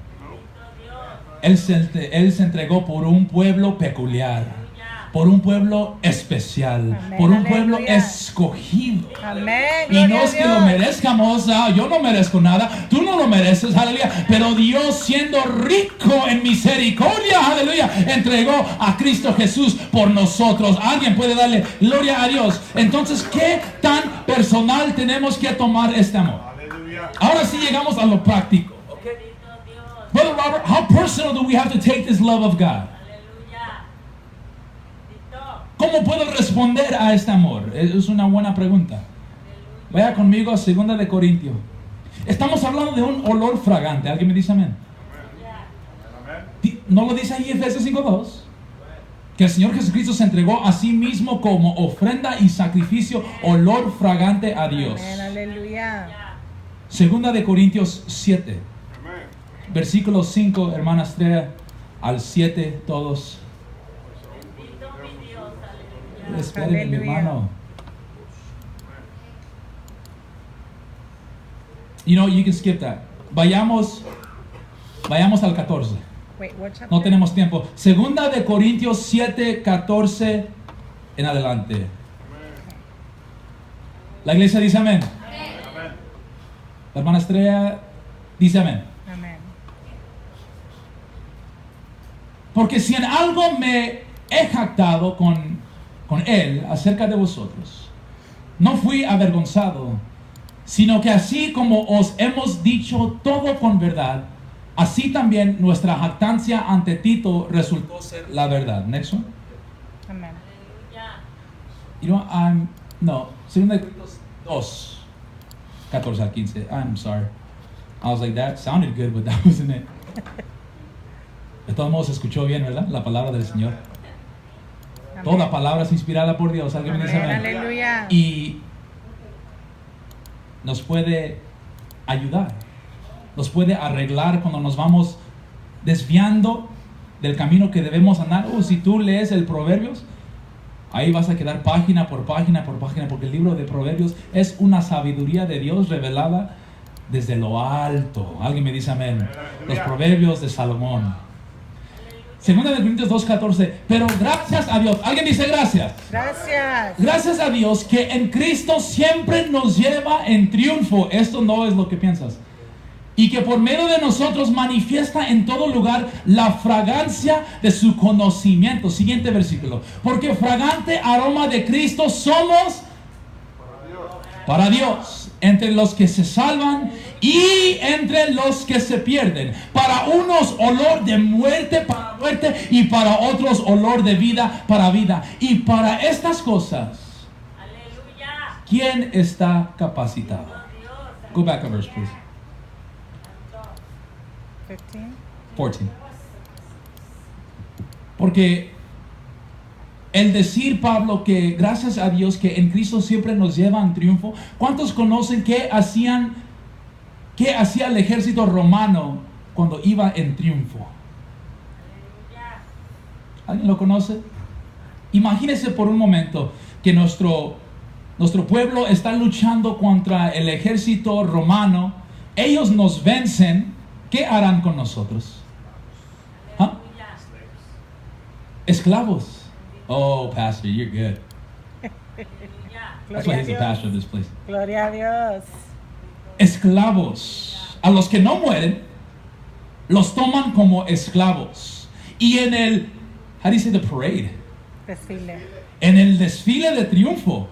Él se entregó por un pueblo peculiar, por un pueblo especial, Amén, por un pueblo aleluya. escogido. Amén. Y Gloria no a es que Dios. lo merezcamos, yo no merezco nada, tú no lo mereces, aleluya. Pero Dios, siendo rico en misericordia, aleluya, entregó a Cristo Jesús por nosotros. Alguien puede darle gloria a Dios. Entonces, ¿qué tan personal tenemos que tomar este amor? Ahora sí llegamos a lo práctico. Brother Robert, how personal do we have to take this love of God? ¿Cómo puedo responder a este amor? Es una buena pregunta. Vaya conmigo a 2 de Corintios. Estamos hablando de un olor fragante. ¿Alguien me dice amén? ¿No lo dice ahí Efesios 5:2? Que el Señor Jesucristo se entregó a sí mismo como ofrenda y sacrificio, olor fragante a Dios. Amén. Aleluya. 2 de Corintios 7. Versículo 5, hermana Estrella, al 7, todos. Esperen, mi Aleluya. hermano. You know, you can skip that. Vayamos al 14. Wait, what chapter? No tenemos tiempo. 2 de Corintios 7, 14 en adelante. La iglesia dice amén. La hermana Estrella dice amén. Amén. Porque si en algo me he jactado con él acerca de vosotros, no fui avergonzado, sino que así como os hemos dicho todo con verdad, así también nuestra jactancia ante Tito resultó ser la verdad. Next one. Amén. You know, no, 2 de Corintios 2, 14 al 15. I'm sorry. I was like, that sounded good, but that wasn't it. De todos modos, se escuchó bien, ¿verdad? La palabra del Señor. Amén. Toda palabra es inspirada por Dios. Alguien me dice Amén. amén. Aleluya. Y nos puede ayudar. Nos puede arreglar cuando nos vamos desviando del camino que debemos andar. Si tú lees el Proverbios, ahí vas a quedar página por página por página, porque el libro de Proverbios es una sabiduría de Dios revelada desde lo alto. Alguien me dice amén. Los Proverbios de Salomón. 2 de Corintios 2:14. Pero gracias a Dios. Alguien dice gracias. Gracias. Gracias a Dios que en Cristo siempre nos lleva en triunfo. Esto no es lo que piensas. Y que por medio de nosotros manifiesta en todo lugar la fragancia de su conocimiento. Siguiente versículo. Porque fragante aroma de Cristo somos para Dios, entre los que se salvan y entre los que se pierden. Para unos olor de muerte para muerte, y para otros olor de vida para vida. Y para estas cosas, ¿quién está capacitado? Go back a verse, please. 15. 14. Porque el decir, Pablo, que gracias a Dios que en Cristo siempre nos lleva en triunfo. ¿Cuántos conocen qué hacía el ejército romano cuando iba en triunfo? ¿Alguien lo conoce? Imagínese por un momento que nuestro pueblo está luchando contra el ejército romano. Ellos nos vencen. ¿Qué harán con nosotros? ¿Ah? Esclavos. Oh, pastor, you're good. That's why Gloria a he's the Dios. pastor of this place. Gloria a Dios. Esclavos. A los que no mueren, los toman como esclavos. Y en el, how do you say the parade? Desfile. En el desfile de triunfo,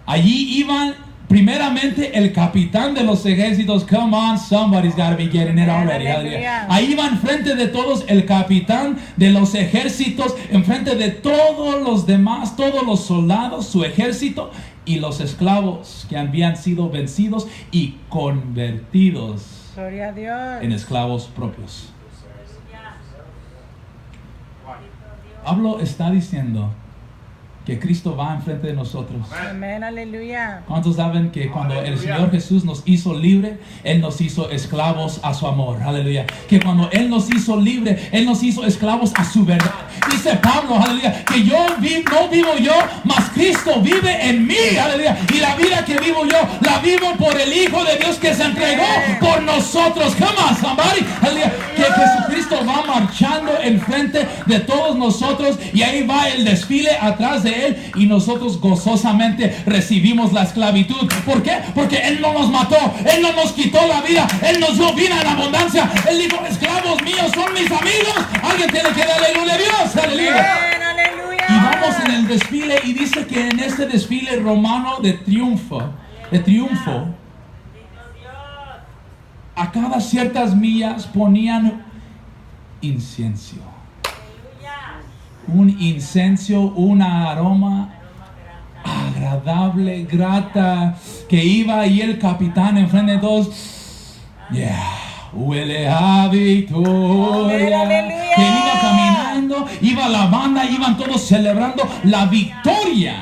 allí iban Primeramente, el capitán de los ejércitos. Come on, somebody's got to be getting it already. Aleluya. Ahí va enfrente de todos el capitán de los ejércitos, enfrente de todos los demás, todos los soldados, su ejército y los esclavos que habían sido vencidos y convertidos Gloria a Dios. en esclavos propios. Pablo está diciendo que Cristo va enfrente de nosotros. Amén, aleluya. ¿Cuántos saben que cuando el Señor Jesús nos hizo libre, Él nos hizo esclavos a su amor? Aleluya. Que cuando Él nos hizo libre, Él nos hizo esclavos a su verdad. Dice Pablo, aleluya, que no vivo yo, mas Cristo vive en mí. Aleluya. Y la vida que vivo yo, la vivo por el Hijo de Dios que se entregó por nosotros. Come on, somebody. Aleluya. Que Jesucristo va marchando enfrente de todos nosotros y ahí va el desfile atrás de Él y nosotros gozosamente recibimos la esclavitud. ¿Por qué? Porque Él no nos mató, Él no nos quitó la vida, Él nos dio vida en abundancia. Él dijo, esclavos míos son mis amigos. Alguien tiene que darle aleluya a Dios. Aleluya. Amén, aleluya. Y vamos en el desfile y dice que en este desfile romano de triunfo, a cada ciertas millas ponían incienso. Un incienso, un aroma agradable, grata, que iba y el capitán enfrente de todos. Huele a victoria. Aleluya. Que iba caminando, iba la banda, iban todos celebrando la victoria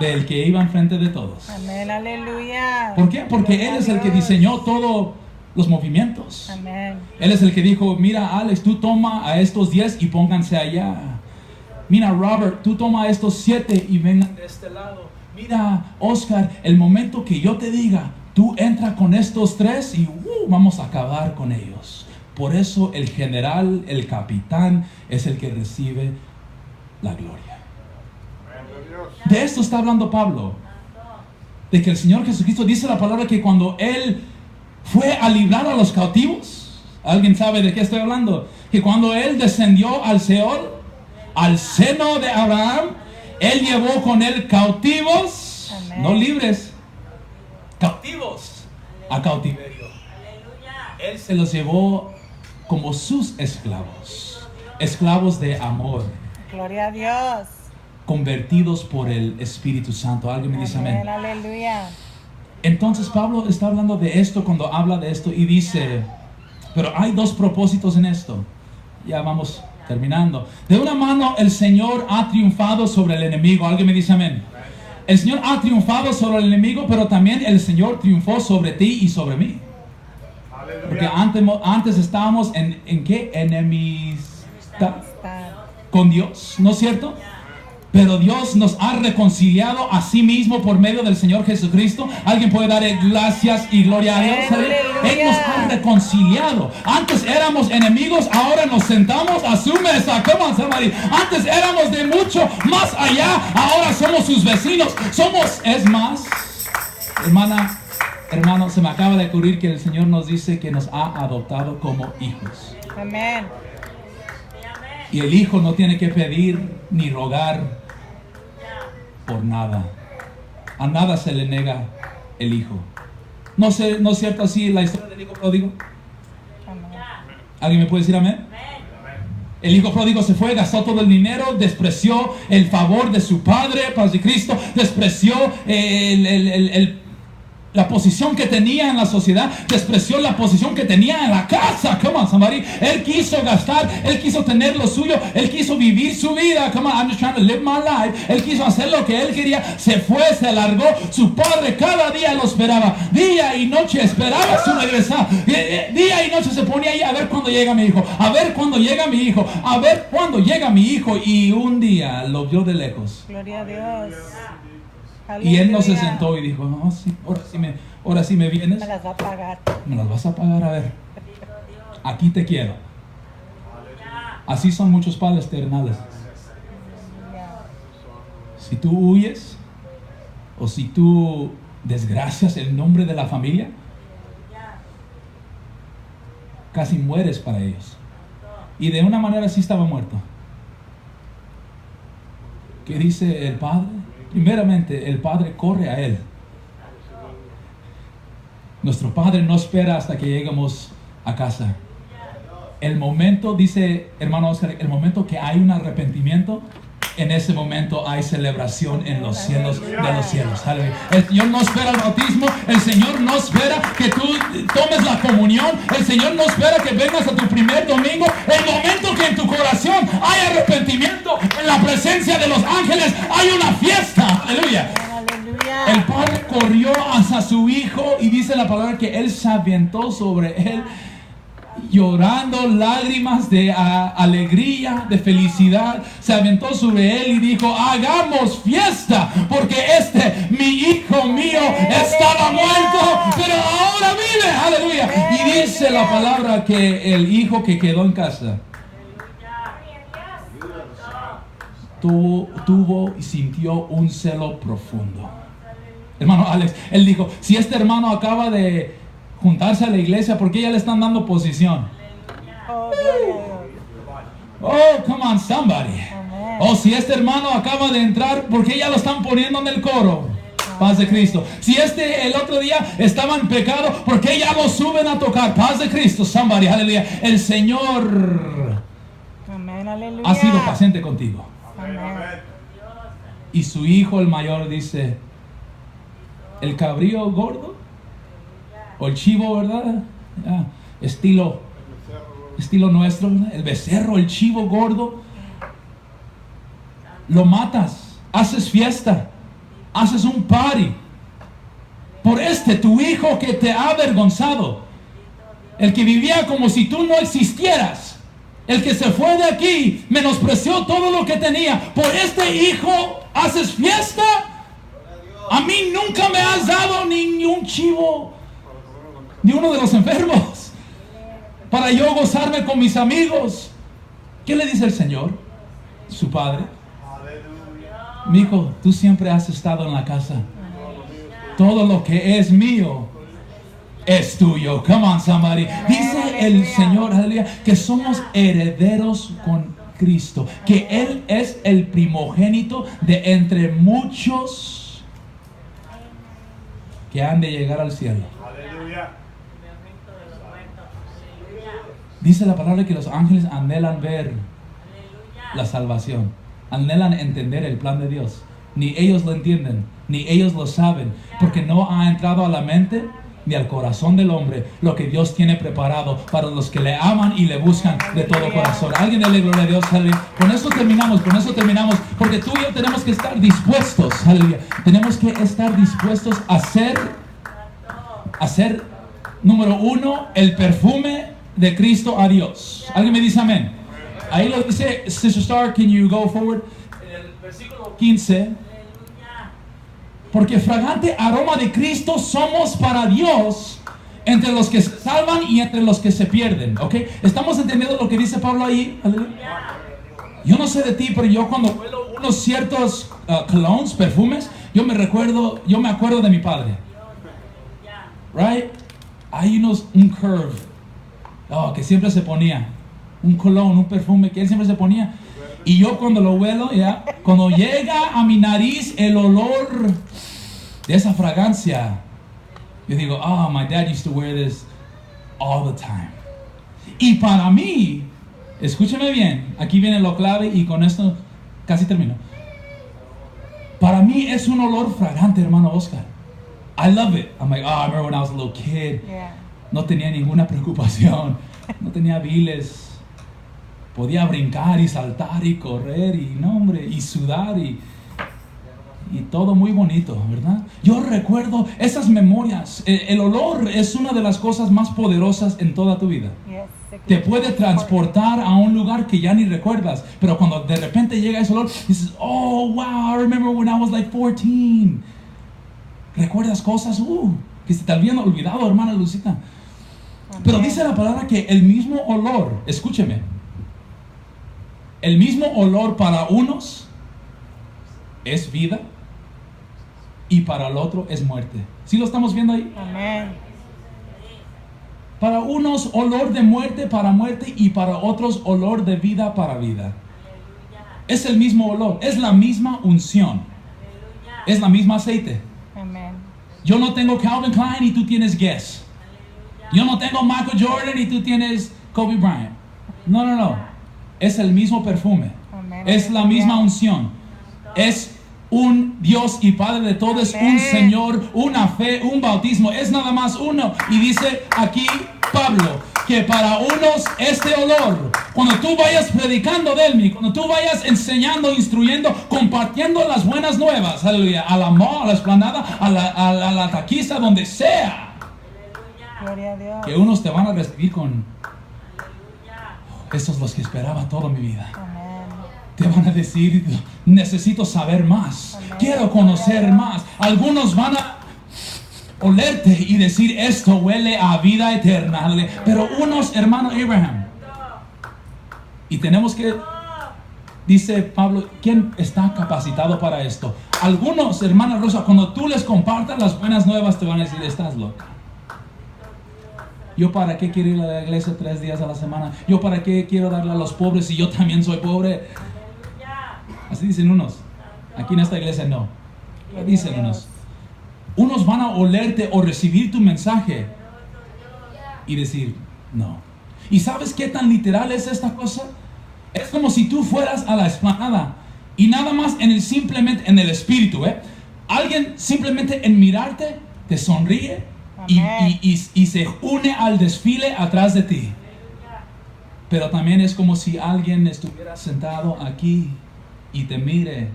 del que iba enfrente de todos. Amén, aleluya. ¿Por qué? Porque Él es el que diseñó todos los movimientos. Amén. Él es el que dijo, mira Alex, tú toma a estos 10 y pónganse allá. Mira Robert, tú toma a estos 7 y vengan de este lado. Mira Oscar, el momento que yo te diga, tú entra con estos 3 y vamos a acabar con ellos. Por eso el general, el capitán, es el que recibe la gloria. De esto está hablando Pablo. De que el Señor Jesucristo dice la palabra que cuando Él fue a librar a los cautivos, ¿alguien sabe de qué estoy hablando? Que cuando Él descendió al Seol, al seno de Abraham, Él llevó con Él cautivos, Amén. no libres, cautivos a cautiverio. Él se los llevó como sus esclavos, esclavos de amor, Gloria a Dios. convertidos por el Espíritu Santo. Alguien me dice amén. Amén, aleluya. Entonces Pablo está hablando de esto cuando habla de esto y dice, pero hay 2 propósitos en esto. Ya vamos terminando. De una mano el Señor ha triunfado sobre el enemigo. Alguien me dice amén. El Señor ha triunfado sobre el enemigo, pero también el Señor triunfó sobre ti y sobre mí. Porque antes estábamos en ¿qué? Enemistad con Dios, ¿no es cierto? Pero Dios nos ha reconciliado a sí mismo por medio del Señor Jesucristo. Alguien puede darle gracias y gloria a Dios. Él nos ha reconciliado. Antes éramos enemigos, ahora nos sentamos a su mesa. Come on, somebody. Antes éramos de mucho más allá, ahora somos sus vecinos. Es más, hermano, se me acaba de ocurrir que el Señor nos dice que nos ha adoptado como hijos. Amén. Y el hijo no tiene que pedir ni rogar por nada. A nada se le nega el hijo. ¿No es cierto así la historia del hijo pródigo? Amén. ¿Alguien me puede decir amén? El hijo pródigo se fue, gastó todo el dinero, despreció el favor de su padre, paz de Cristo, despreció la posición que tenía en la sociedad, despreció la posición que tenía en la casa. Come on, somebody. Él quiso gastar, él quiso tener lo suyo, él quiso vivir su vida. Come on, I'm just trying to live my life. Él quiso hacer lo que él quería, se fue, se largó. Su padre cada día lo esperaba, día y noche esperaba su regresar. Día y noche se ponía ahí a ver cuándo llega mi hijo, a ver cuándo llega mi hijo, a ver cuándo llega mi hijo. Y un día lo vio de lejos. Gloria a Dios. Y él no se Aleluya. sentó y dijo, no, sí, ahora sí me vienes. Me las va a pagar. Me las vas a pagar, a ver. Aquí te quiero. Así son muchos padres terrenales. Si tú huyes o si tú desgracias el nombre de la familia, casi mueres para ellos. Y de una manera sí estaba muerto. ¿Qué dice el padre? Primeramente, el padre corre a él Nuestro Padre no espera hasta que lleguemos a casa. El momento, dice hermano Oscar, el momento que hay un arrepentimiento, en ese momento hay celebración en los cielos de los cielos. Aleluya. El Señor no espera el bautismo, el Señor no espera que tú tomes la comunión, el Señor no espera que vengas a tu primer domingo. El momento que en tu corazón hay arrepentimiento, en la presencia de los ángeles hay una fiesta. Aleluya. El padre corrió hacia su hijo y dice la palabra que él se aventó sobre él, llorando lágrimas de alegría, de felicidad. Se aventó sobre él y dijo: hagamos fiesta, porque mi hijo mío estaba muerto, pero ahora vive. Aleluya. Y dice la palabra que el hijo que quedó en casa tuvo y sintió un celo profundo. Hermano Alex, él dijo: si este hermano acaba de juntarse a la iglesia, ¿por qué ya le están dando posición? Oh, come on, somebody. Oh, si este hermano acaba de entrar, ¿por qué ya lo están poniendo en el coro? Paz de Cristo. Si el otro día estaba en pecado, ¿por qué ya lo suben a tocar? Paz de Cristo, somebody, aleluya. El Señor ha sido paciente contigo. Y su hijo, el mayor, dice: el cabrío gordo o el chivo, ¿verdad? Estilo nuestro, ¿verdad? El becerro, el chivo gordo, lo matas, haces fiesta, haces un party por tu hijo que te ha avergonzado, el que vivía como si tú no existieras, el que se fue de aquí, menospreció todo lo que tenía. Por este hijo haces fiesta. A mí nunca me has dado ni un chivo, ni uno de los enfermos, para yo gozarme con mis amigos. ¿Qué le dice el Señor? Su padre: mi hijo, tú siempre has estado en la casa. Todo lo que es mío es tuyo. Come on, somebody. Dice el Señor, aleluya, que somos herederos con Cristo, que Él es el primogénito de entre muchos que han de llegar al cielo. Dice la palabra que los ángeles anhelan ver la salvación, anhelan entender el plan de Dios. Ni ellos lo entienden, ni ellos lo saben, porque no ha entrado a la mente ni al corazón del hombre lo que Dios tiene preparado para los que le aman y le buscan de todo corazón. Alguien dele gloria a Dios, aleluya. Con eso terminamos, porque tú y yo tenemos que estar dispuestos, aleluya. Tenemos que estar dispuestos a hacer, número uno, el perfume de Cristo a Dios. ¿Alguien me dice amén? Ahí lo dice Sister Star, can you go forward? En el versículo 15. Porque fragante aroma de Cristo somos para Dios, entre los que se salvan y entre los que se pierden. ¿Ok? ¿Estamos entendiendo lo que dice Pablo ahí? Yo no sé de ti, pero yo cuando huelo unos ciertos colognes, perfumes, yo me acuerdo de mi padre. Right? Hay un curve, que siempre se ponía, un cologne, un perfume que él siempre se ponía. Y yo cuando lo huelo, cuando llega a mi nariz el olor de esa fragancia, yo digo: my dad used to wear this all the time. Y para mí, escúcheme bien, aquí viene lo clave y con esto casi termino. Para mí es un olor fragante, hermano Oscar. I love it. I'm like, I remember when I was a little kid. Yeah. No tenía ninguna preocupación, no tenía biles. Podía brincar y saltar y correr y sudar y todo muy bonito, ¿verdad? Yo recuerdo esas memorias. El olor es una de las cosas más poderosas en toda tu vida. Te puede transportar a un lugar que ya ni recuerdas, pero cuando de repente llega ese olor, dices: oh, wow, I remember when I was like 14. ¿Recuerdas cosas que se te habían olvidado, hermana Lucita? Pero dice la palabra que el mismo olor, escúcheme, el mismo olor para unos es vida y para el otro es muerte. ¿Sí lo estamos viendo ahí? Amén. Para unos olor de muerte para muerte y para otros olor de vida para vida. Es el mismo olor, es la misma unción, es la misma aceite. Amén. Yo no tengo Calvin Klein y tú tienes Guess. Yo no tengo Michael Jordan y tú tienes Kobe Bryant. No, no, no. Es el mismo perfume. Amén. Es la misma unción. Es un Dios y Padre de todos, un Amén. Señor, una fe, un bautismo. Es nada más uno. Y dice aquí Pablo que para unos este olor, cuando tú vayas predicando de él, cuando tú vayas enseñando, instruyendo, compartiendo las buenas nuevas, aleluya, a la mall, a la esplanada, a la taquiza, donde sea, Gloria a Dios. que unos te van a recibir con: estos son los que esperaba toda mi vida. Amén. Te van a decir: necesito saber más, Amén. quiero conocer más. Algunos van a olerte y decir: esto huele a vida eterna. Pero unos, hermano Abraham, y tenemos que, dice Pablo, ¿quién está capacitado para esto? Algunos, hermana Rosa, cuando tú les compartas las buenas nuevas, te van a decir: estás loca. ¿Yo para qué quiero ir a la iglesia 3 días a la semana? ¿Yo para qué quiero darle a los pobres si yo también soy pobre? Así dicen unos. Aquí en esta iglesia no. ¿Qué dicen unos? Unos van a olerte o recibir tu mensaje y decir: no. ¿Y sabes qué tan literal es esta cosa? Es como si tú fueras a la esplanada y nada más simplemente en el espíritu, alguien simplemente en mirarte te sonríe y se une al desfile atrás de ti. Pero también es como si alguien estuviera sentado aquí y te mire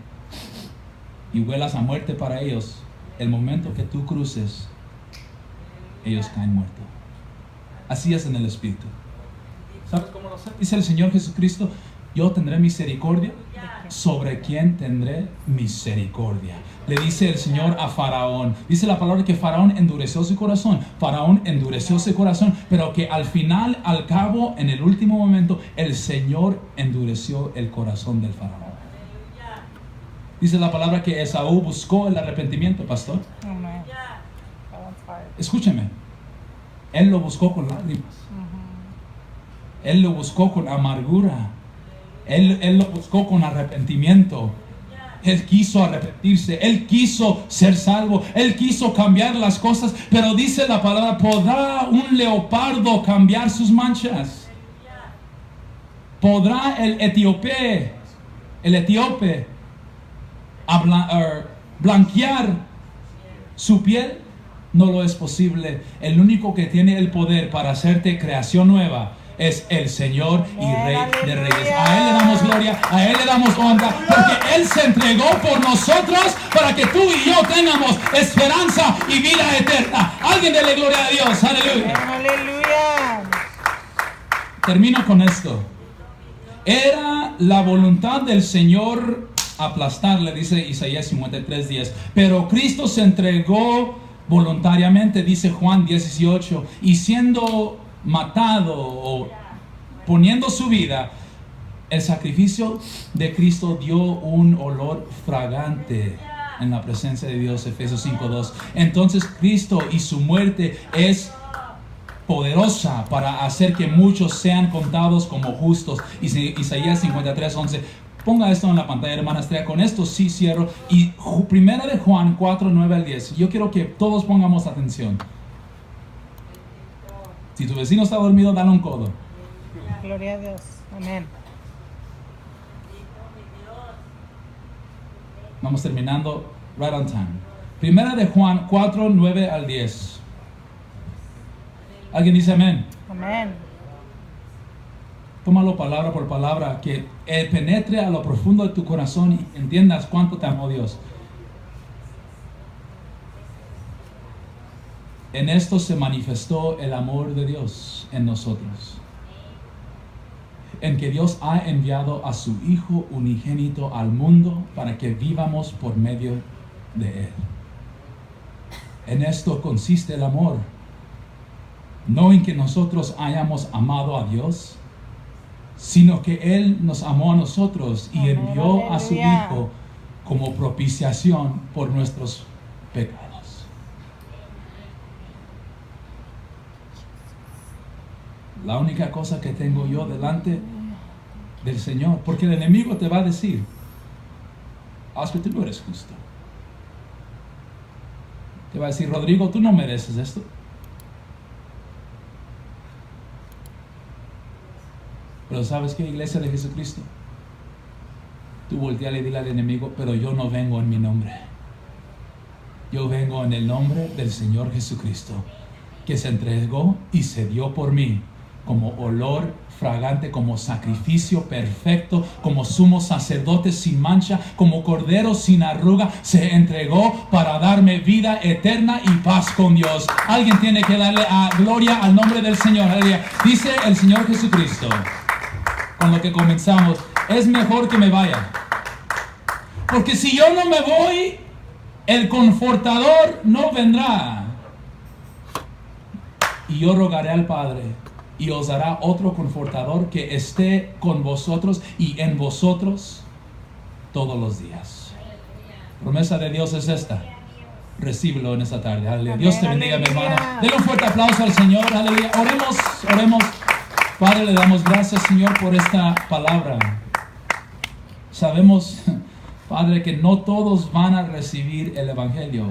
y huelas a muerte para ellos. El momento que tú cruces, ellos caen muertos. Así es en el espíritu. ¿Sabes cómo lo sé? Dice el Señor Jesucristo: yo tendré misericordia sobre quien tendré misericordia. Le dice el Señor a Faraón. Dice la palabra que Faraón endureció su corazón. Faraón endureció su corazón, pero que al final, al cabo, en el último momento, el Señor endureció el corazón del Faraón. Dice la palabra que Esaú buscó el arrepentimiento, pastor. Amén. That one's hard. Escúcheme. Él lo buscó con lágrimas. Él lo buscó con amargura. Él lo buscó con arrepentimiento. Él quiso arrepentirse. Él quiso ser salvo. Él quiso cambiar las cosas. Pero dice la palabra: ¿podrá un leopardo cambiar sus manchas? ¿Podrá el etíope blanquear su piel? No lo es posible. El único que tiene el poder para hacerte creación nueva es el Señor y Rey de Reyes. A Él le damos gloria, a Él le damos honra, porque Él se entregó por nosotros para que tú y yo tengamos esperanza y vida eterna. Alguien dele gloria a Dios. Aleluya. Aleluya. Termino con esto. Era la voluntad del Señor aplastarle, dice Isaías 53:10, pero Cristo se entregó voluntariamente, dice Juan 10:18, y siendo matado o poniendo su vida, el sacrificio de Cristo dio un olor fragante en la presencia de Dios. Efesios 5:2. Entonces Cristo y su muerte es poderosa para hacer que muchos sean contados como justos. Isaías 53:11. Ponga esto en la pantalla, hermana Estrella. Con esto sí cierro. Y primera de Juan 4:9-10. Yo quiero que todos pongamos atención. Si tu vecino está dormido, dale un codo. Gloria a Dios. Amén. Vamos terminando right on time. Primera de Juan 4:9-10. ¿Alguien dice amén? Amén. Tómalo palabra por palabra, que penetre a lo profundo de tu corazón y entiendas cuánto te amó Dios. En esto se manifestó el amor de Dios en nosotros, en que Dios ha enviado a su Hijo unigénito al mundo para que vivamos por medio de Él. En esto consiste el amor, no en que nosotros hayamos amado a Dios, sino que Él nos amó a nosotros y Amén, envió a su aleluya. Hijo como propiciación por nuestros pecados. La única cosa que tengo yo delante del Señor, porque el enemigo te va a decir: Oscar, tú no eres justo. Te va a decir, Rodrigo, tú no mereces esto. Pero ¿sabes qué, iglesia de Jesucristo? Tú volteale y dile al enemigo, pero yo no vengo en mi nombre. Yo vengo en el nombre del Señor Jesucristo, que se entregó y se dio por mí como olor fragante, como sacrificio perfecto, como sumo sacerdote sin mancha, como cordero sin arruga, se entregó para darme vida eterna y paz con Dios. Alguien tiene que darle gloria al nombre del Señor. Aleluya. Dice el Señor Jesucristo, con lo que comenzamos, es mejor que me vaya, porque si yo no me voy, el confortador no vendrá. Y yo rogaré al Padre, y os dará otro confortador que esté con vosotros y en vosotros todos los días. Promesa de Dios es esta. Recíbelo en esta tarde. Aleluya. Dios te bendiga, mi hermano. Denle un fuerte aplauso al Señor. Aleluya. Oremos. Padre, le damos gracias, Señor, por esta palabra. Sabemos, Padre, que no todos van a recibir el Evangelio,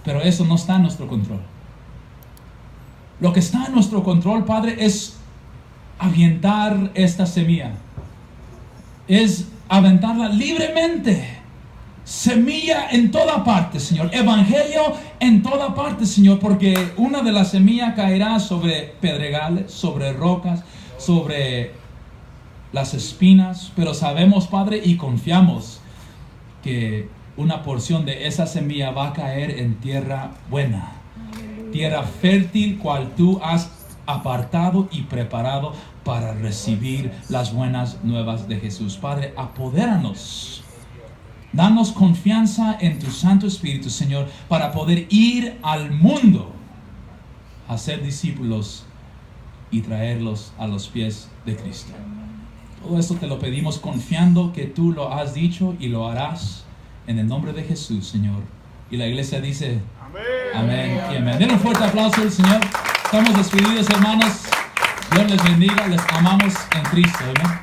pero eso no está en nuestro control. Lo que está en nuestro control, Padre, es aventar esta semilla. Es aventarla libremente. Semilla en toda parte, Señor. Evangelio en toda parte, Señor. Porque una de las semillas caerá sobre pedregales, sobre rocas, sobre las espinas. Pero sabemos, Padre, y confiamos que una porción de esa semilla va a caer en tierra buena. Tierra fértil, cual tú has apartado y preparado para recibir las buenas nuevas de Jesús. Padre, apodéranos. Danos confianza en tu Santo Espíritu, Señor, para poder ir al mundo a ser discípulos y traerlos a los pies de Cristo. Todo esto te lo pedimos confiando que tú lo has dicho y lo harás en el nombre de Jesús, Señor. Y la iglesia dice... Amén y amén. Den un fuerte aplauso al Señor. Estamos despedidos, hermanos. Dios les bendiga. Les amamos en Cristo. Amén.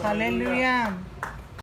Aleluya.